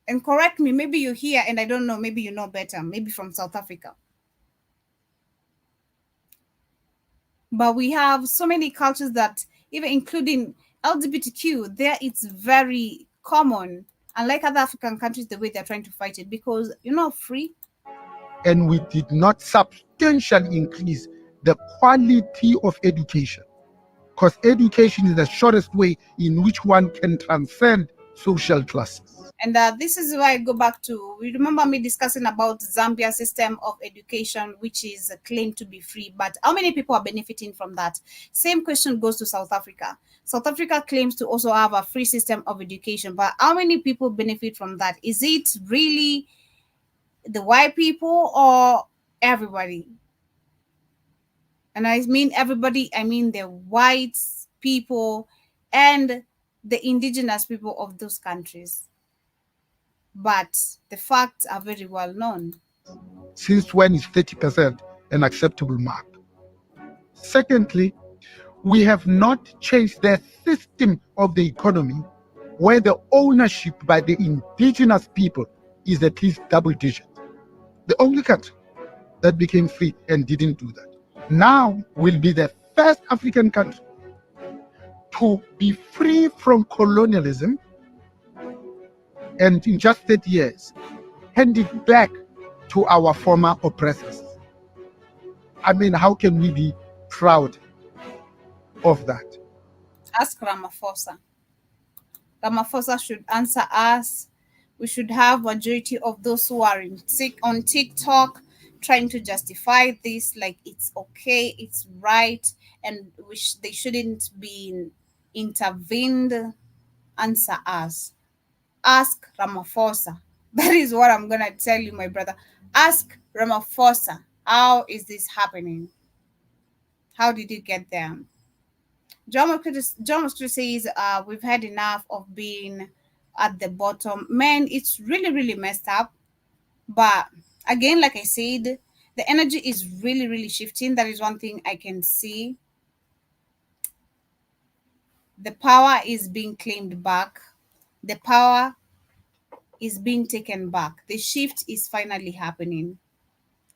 And correct me, maybe you're here and I don't know, maybe you know better, maybe from South Africa. But we have so many cultures that, even including LGBTQ, there it's very common. Unlike other African countries, the way they're trying to fight it, because you're not free. And we did not substantially increase the quality of education, because education is the shortest way in which one can transcend social classes. And this is why I go back to, you remember me discussing about Zambia's system of education, which is claimed to be free, but how many people are benefiting from that? Same question goes to South Africa. South Africa claims to also have a free system of education, but how many people benefit from that? Is it really the white people or everybody? And I mean everybody, I mean the white people and the indigenous people of those countries. But the facts are very well known. Since when is 30% an acceptable mark? Secondly, we have not changed the system of the economy where the ownership by the indigenous people is at least double digit. The only country that became free and didn't do that. Now will be the first African country to be free from colonialism, and in just 30 years, hand it back to our former oppressors. I mean, how can we be proud of that? Ask Ramaphosa. Ramaphosa should answer us. We should have majority of those who are on TikTok trying to justify this, like it's okay, it's right, and they shouldn't be intervened. Answer us. Ask Ramaphosa. That is what I'm going to tell you, my brother. Ask Ramaphosa, how is this happening? How did you get there? John Mosquito says, we've had enough of being at the bottom. Man, it's really, really messed up. But again, like I said, the energy is really, really shifting. That is one thing I can see. The power is being claimed back. The power is being taken back. The shift is finally happening.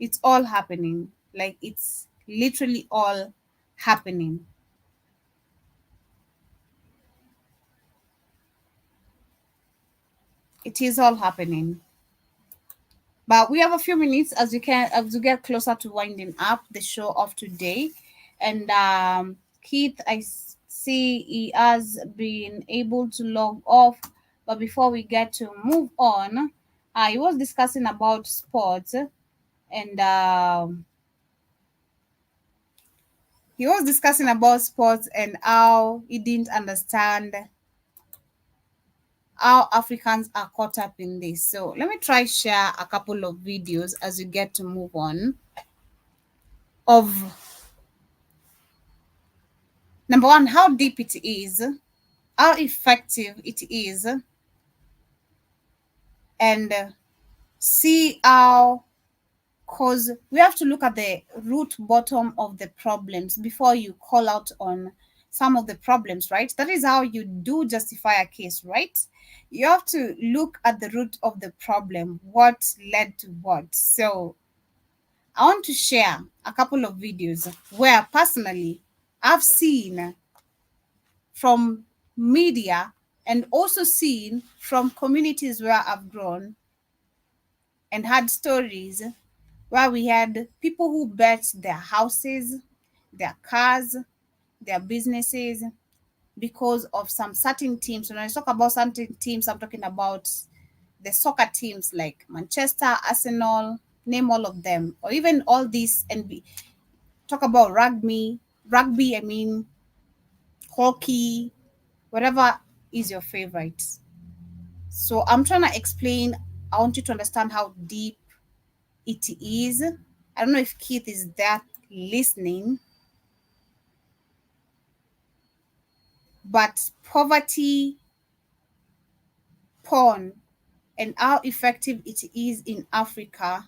It's all happening. Like, it's literally all happening. It is all happening. But we have a few minutes as we get closer to winding up the show of today. And Keith, I see he has been able to log off. But before we get to move on, he was discussing about sports, and he was discussing about sports and how he didn't understand how Africans are caught up in this. So let me try share a couple of videos as we get to move on of, number one, how deep it is, how effective it is, and see how, because we have to look at the root bottom of the problems before you call out on some of the problems, right? That is how you do justify a case, right? You have to look at the root of the problem, what led to what. So I want to share a couple of videos where personally I've seen from media and also seen from communities where I've grown and had stories where we had people who bet their houses, their cars, their businesses because of some certain teams. When I talk about certain teams, I'm talking about the soccer teams like Manchester, Arsenal, name all of them, or even all these, and talk about rugby, I mean, hockey, whatever is your favorite. So I'm trying to explain, I want you to understand how deep it is. I don't know if Keith is there listening, but poverty, porn, and how effective it is in Africa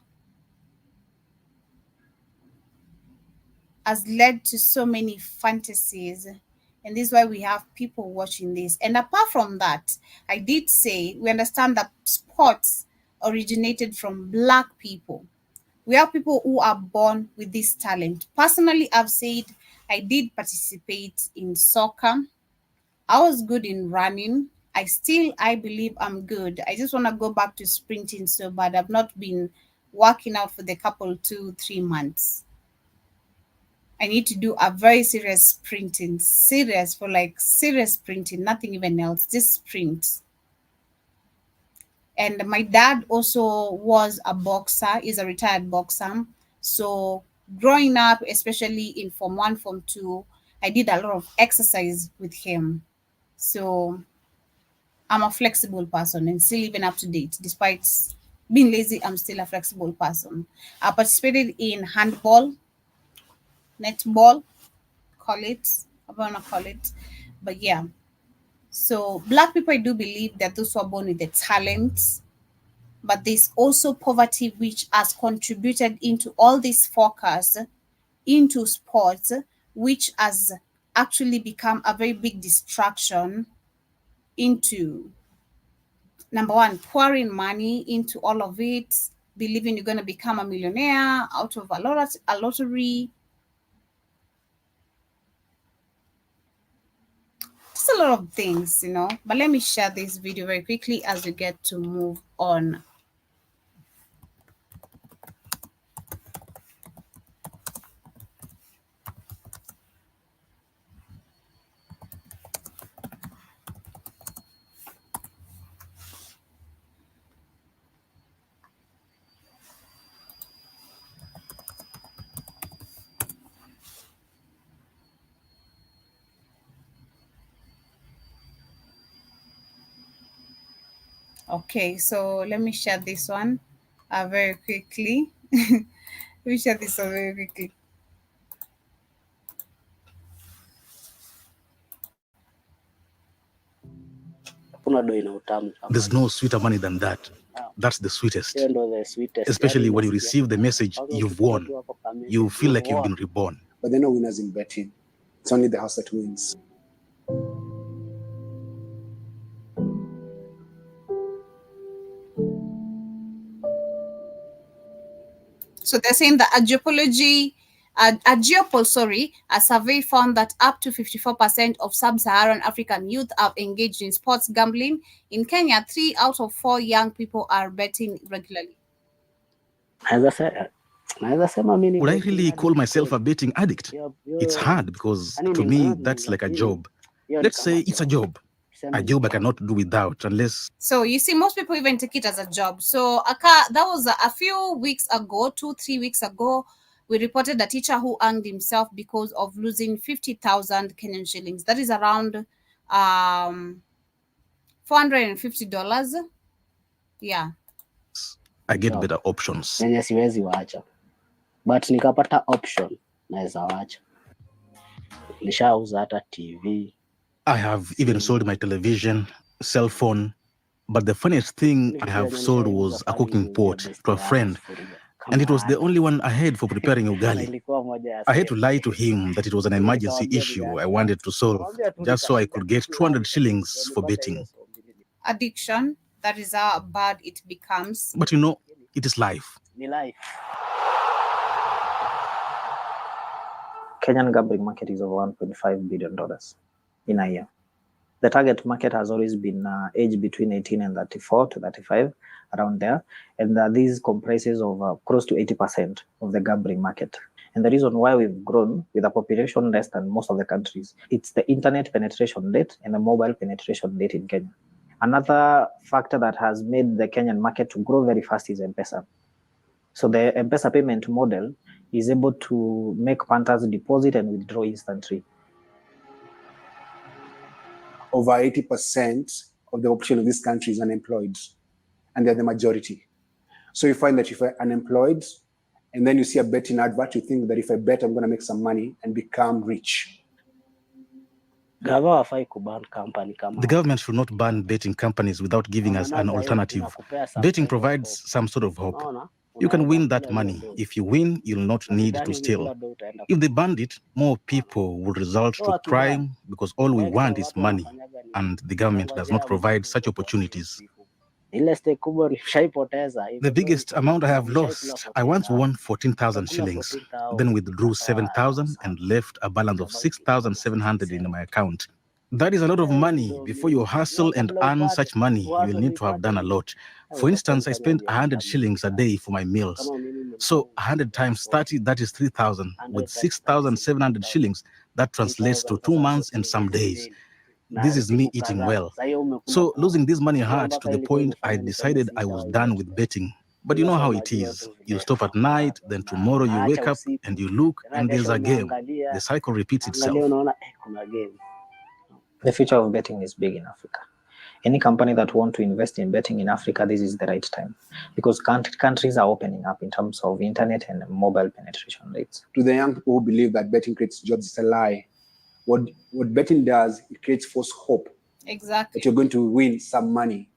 has led to so many fantasies. And this is why we have people watching this. And apart from that, I did say we understand that sports originated from Black people. We have people who are born with this talent. Personally, I've said I did participate in soccer. I was good in running. I believe I'm good. I just want to go back to sprinting so bad. I've not been working out for the couple 2-3 months. I need to do a very serious sprinting, serious sprinting, nothing even else, just sprint. And my dad also was a boxer, is a retired boxer. So growing up, especially in Form 1, Form 2, I did a lot of exercise with him. So I'm a flexible person and still even up to date. Despite being lazy, I'm still a flexible person. I participated in handball, netball, call it, I want to call it. But yeah, so Black people, I do believe that those who are born with the talents, but there's also poverty which has contributed into all this focus into sports, which has actually become a very big distraction into, number one, pouring money into all of it, believing you're going to become a millionaire out of a lottery. Just a lot of things, you know. But let me share this video very quickly as we get to move on. Okay, so let me share this one very quickly. Let me share this one very quickly. There's no sweeter money than that. That's the sweetest. Especially when you receive the message you've won. You feel like you've been reborn. But there are no winners in betting. It's only the house that wins. So they're saying that a survey found that up to 54% of sub-Saharan African youth are engaged in sports gambling. In Kenya, 3 out of 4 young people are betting regularly. Would I really call myself a betting addict? It's hard because to me, that's like a job. Let's say it's a job I cannot do without unless... So you see, most people even take it as a job. So that was a few weeks ago, 2-3 weeks ago, we reported a teacher who hanged himself because of losing 50,000 Kenyan shillings. That is around $450. Yeah. I get better options. But nikapata option naweza wacha. Nishauza hata TV. I have even sold my television, cell phone, but the funniest thing I have sold was a cooking pot to a friend, and it was the only one I had for preparing ugali. I had to lie to him that it was an emergency issue I wanted to solve, just so I could get 200 shillings for betting. Addiction, that is how bad it becomes. But you know, it is life. Kenyan gambling market is over $1.5 billion in a year. The target market has always been age between 18 and 34 to 35, around there. And this comprises of close to 80% of the gambling market. And the reason why we've grown with a population less than most of the countries, it's the internet penetration rate and the mobile penetration rate in Kenya. Another factor that has made the Kenyan market to grow very fast is M-Pesa. So the M-Pesa payment model is able to make punters deposit and withdraw instantly. Over 80% of the population of this country is unemployed, and they're the majority. So you find that if you're unemployed, and then you see a betting advert, you think that if I bet, I'm going to make some money and become rich. The government should not ban betting companies without giving us an alternative. Betting provides some sort of hope. You can win that money. If you win, you'll not need to steal. If they banned it, more people will resort to crime because all we want is money, and the government does not provide such opportunities. The biggest amount I have lost, I once won 14,000 shillings, then withdrew 7,000 and left a balance of 6,700 in my account. That is a lot of money. Before you hustle and earn such money, you will need to have done a lot. For instance, I spend 100 shillings a day for my meals. So 100 times 30, that is 3,000. With 6,700 shillings, that translates to 2 months and some days. This is me eating well. So losing this money hurt to the point I decided I was done with betting. But you know how it is. You stop at night, then tomorrow you wake up and you look and there's a game. The cycle repeats itself. The future of betting is big in Africa. Any company that wants to invest in betting in Africa, this is the right time. Because countries are opening up in terms of internet and mobile penetration rates. To the young people who believe that betting creates jobs, it's a lie. What betting does, it creates false hope. Exactly. That you're going to win some money.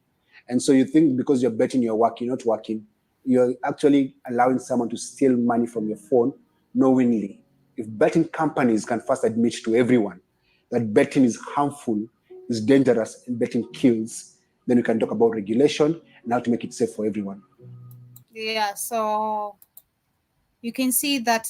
And so you think because you're betting you're working, you're not working. You're actually allowing someone to steal money from your phone knowingly. If betting companies can first admit to everyone that betting is harmful, is dangerous, and betting kills, then we can talk about regulation and how to make it safe for everyone. Yeah, so you can see that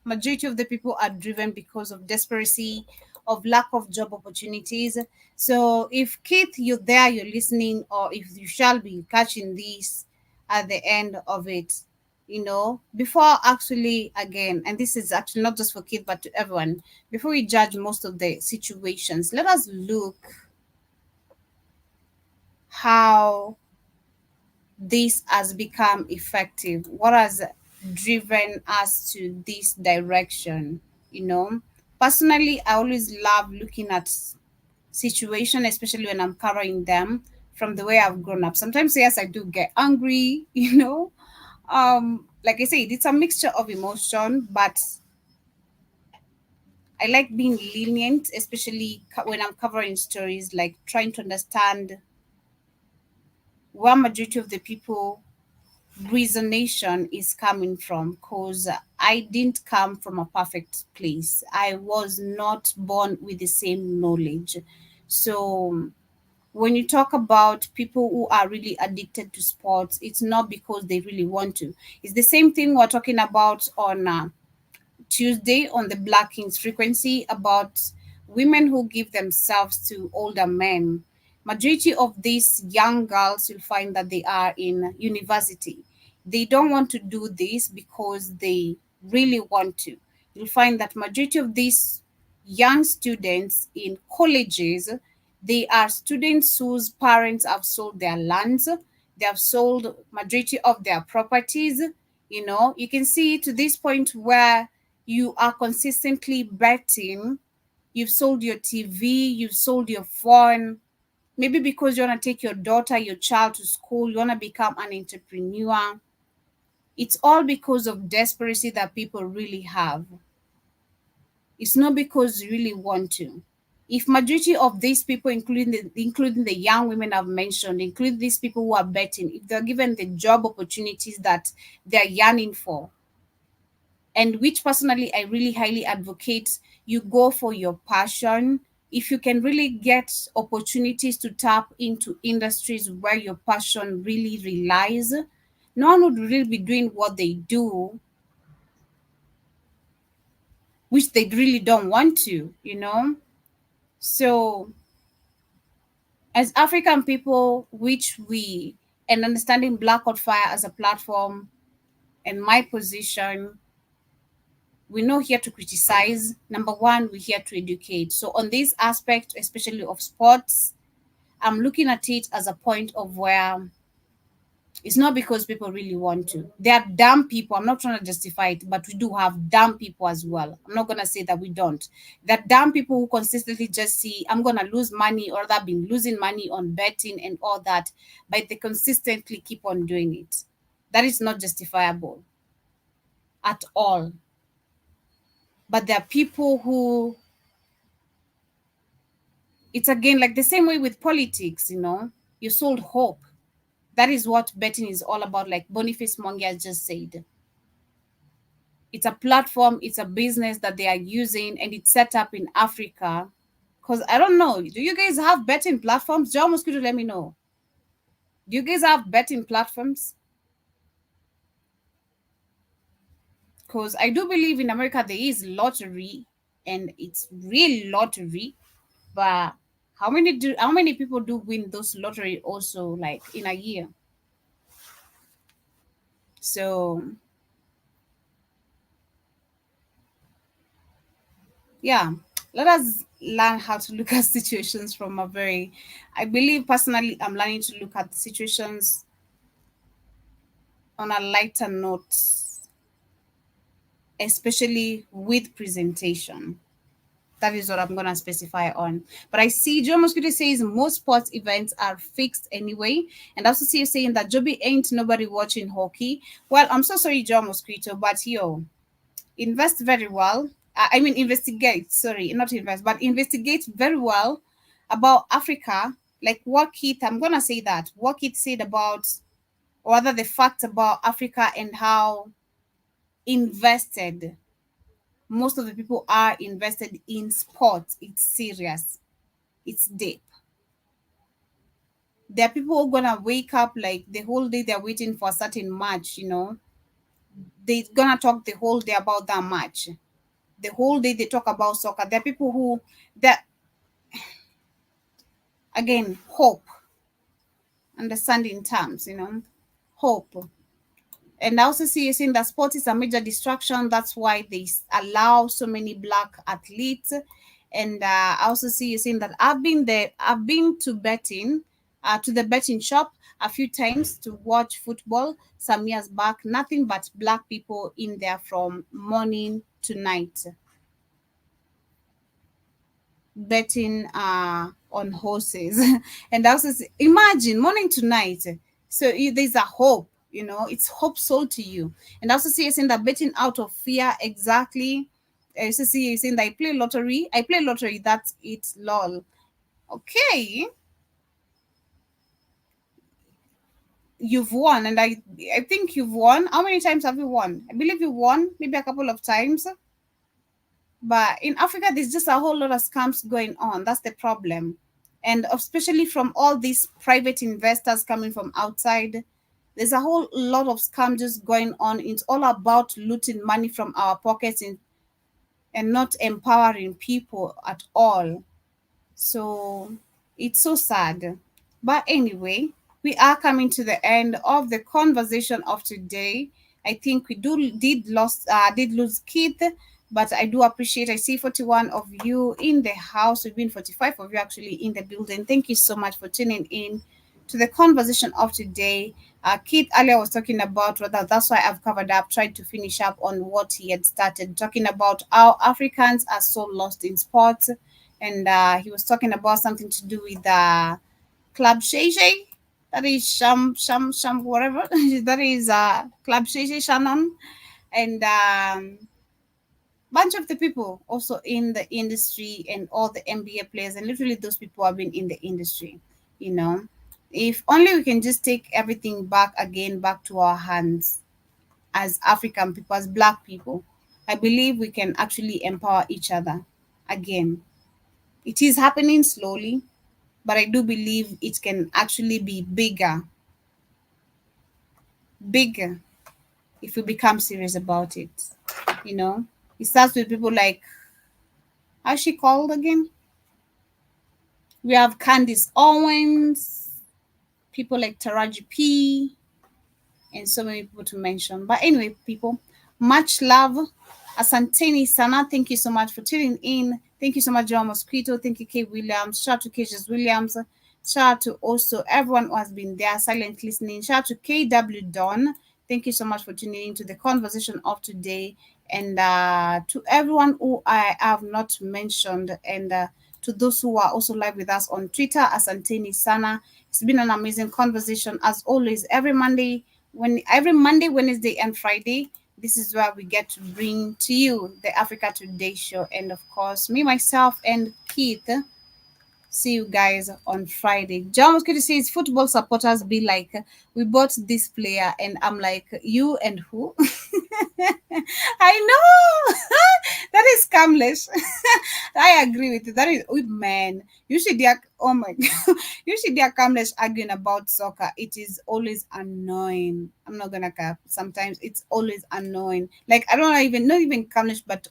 majority of the people are driven because of desperation, of lack of job opportunities. So if Keith, you're there, you're listening, or if you shall be catching this at the end of it, you know, before actually, again, and this is actually not just for Keith, but to everyone, before we judge most of the situations, let us look how this has become effective. What has driven us to this direction? You know, personally, I always love looking at situation, especially when I'm covering them from the way I've grown up. Sometimes, yes, I do get angry, you know. Like I said, it's a mixture of emotion, but I like being lenient, especially when I'm covering stories, like trying to understand where majority of the people reasonation is coming from, because I didn't come from a perfect place. I was not born with the same knowledge. So when you talk about people who are really addicted to sports, it's not because they really want to. It's the same thing we're talking about on Tuesday on the Black Kings frequency about women who give themselves to older men. Majority of these young girls, you'll find that they are in university. They don't want to do this because they really want to. You'll find that majority of these young students in colleges, they are students whose parents have sold their lands, they have sold majority of their properties. You know, you can see to this point where you are consistently betting, you've sold your TV, you've sold your phone, maybe because you want to take your daughter, your child to school, you want to become an entrepreneur. It's all because of desperation that people really have. It's not because you really want to. If majority of these people, including the young women I've mentioned, including these people who are betting, if they're given the job opportunities that they're yearning for, and which personally I really highly advocate, you go for your passion. If you can really get opportunities to tap into industries where your passion really relies, no one would really be doing what they do, which they really don't want to, you know? So, as African people, and understanding Black Hot Fire as a platform and my position, we're not here to criticize. Number one, we're here to educate. So on this aspect, especially of sports, I'm looking at it as a point of where it's not because people really want to. There are dumb people. I'm not trying to justify it, but we do have dumb people as well. I'm not going to say that we don't. There are dumb people who consistently just see, I'm going to lose money, or they've been losing money on betting and all that, but they consistently keep on doing it. That is not justifiable at all. But there are people who, it's again like the same way with politics, you know, you sold hope. That is what betting is all about, like Boniface Mongia just said. It's a platform, it's a business that they are using, and it's set up in Africa. Because I don't know, do you guys have betting platforms? John Mosquito, let me know. Do you guys have betting platforms? Because I do believe in America there is lottery, and it's real lottery, but how many people do win those lottery also, like in a year? So yeah, let us learn how to look at situations from a very, I believe personally, I'm learning to look at situations on a lighter note, especially with presentation. That is what I'm going to specify on. But I see Joe Mosquito says most sports events are fixed anyway. And I also see you saying that Joby ain't nobody watching hockey. Well, I'm so sorry, Joe Mosquito, but yo, invest very well. I mean, investigate, sorry, not invest, but investigate very well about Africa. Like what Keith, I'm going to say that, what Keith said about, or rather the fact about Africa and how invested most of the people are invested in sports. It's serious. It's deep. There are people who are gonna wake up like the whole day they're waiting for a certain match, you know. They're gonna talk the whole day about that match. The whole day they talk about soccer. There are people who that again hope. Understanding terms, you know, hope. And I also see you saying that sport is a major distraction. That's why they allow so many Black athletes. And I also see you saying that I've been to betting, to the betting shop a few times to watch football some years back. Nothing but Black people in there from morning to night, betting on horses. And also imagine morning to night. So there's a hope, you know, it's hope sold to you. And also see you saying that betting out of fear, exactly. I also see you saying that I play lottery, that's it, lol. Okay, you've won, and I think you've won. How many times have you won? I believe you won maybe a couple of times. But in Africa, there's just a whole lot of scams going on. That's the problem. and especially from all these private investors coming from outside. There's a whole lot of scam just going on. It's all about looting money from our pockets and not empowering people at all. So it's so sad. But anyway, we are coming to the end of the conversation of today. I think we did lose Keith, but I do appreciate. I see 41 of you in the house. We've been 45 of you actually in the building. Thank you so much for tuning in to the conversation of today. Keith earlier was talking about whether that's why I've covered up, tried to finish up on what he had started talking about. How Africans are so lost in sports, and he was talking about something to do with Club Shay Shay. That is Sham whatever. That is Club Shay Shay Shannon, and bunch of the people also in the industry and all the NBA players, and literally those people have been in the industry. If only we can just take everything back to our hands as African people, as Black people. I believe we can actually empower each other again. It is happening slowly, but I do believe it can actually be bigger if we become serious about it. It starts with people like, how's she called again? We have Candice Owens, people like Taraji P, and so many people to mention. But anyway, people, much love. Asanteni Sana, thank you so much for tuning in. Thank you so much, John Mosquito. Thank you, Kay Williams. Shout out to Cages Williams. Shout out to also everyone who has been there, silent listening. Shout out to KW Don. Thank you so much for tuning in to the conversation of today. And to everyone who I have not mentioned, and to those who are also live with us on Twitter, Asanteni Sana. It's been an amazing conversation as always. Every Monday, Wednesday, and Friday, this is where we get to bring to you the Africa Today show. And of course, me, myself, and Keith. See you guys on Friday. John was going to say his football supporters be like, we bought this player, and I'm like, you and who? I know that is scamless. I agree with you. That is, man. Usually they are, oh my god. Usually they are scamless arguing about soccer. It is always annoying. I'm not gonna cap. Sometimes it's always annoying. Like I don't even not even scamless, but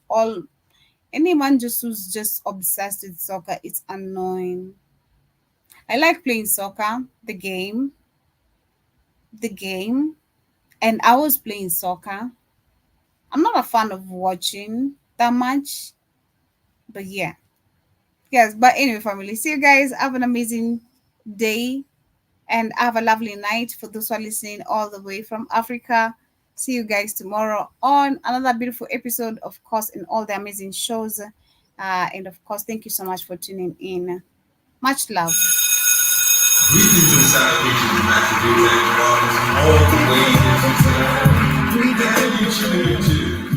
anyone who's just obsessed with soccer, it's annoying. I like playing soccer, the game, and I was playing soccer. I'm not a fan of watching that much, but yeah. Yes, but anyway, family, see you guys. Have an amazing day and have a lovely night for those who are listening all the way from Africa. See you guys tomorrow on another beautiful episode, of course, in all the amazing shows. And of course, thank you so much for tuning in. Much love. Greetings to the South Kitchen, Master Dude, and all the way to you tune into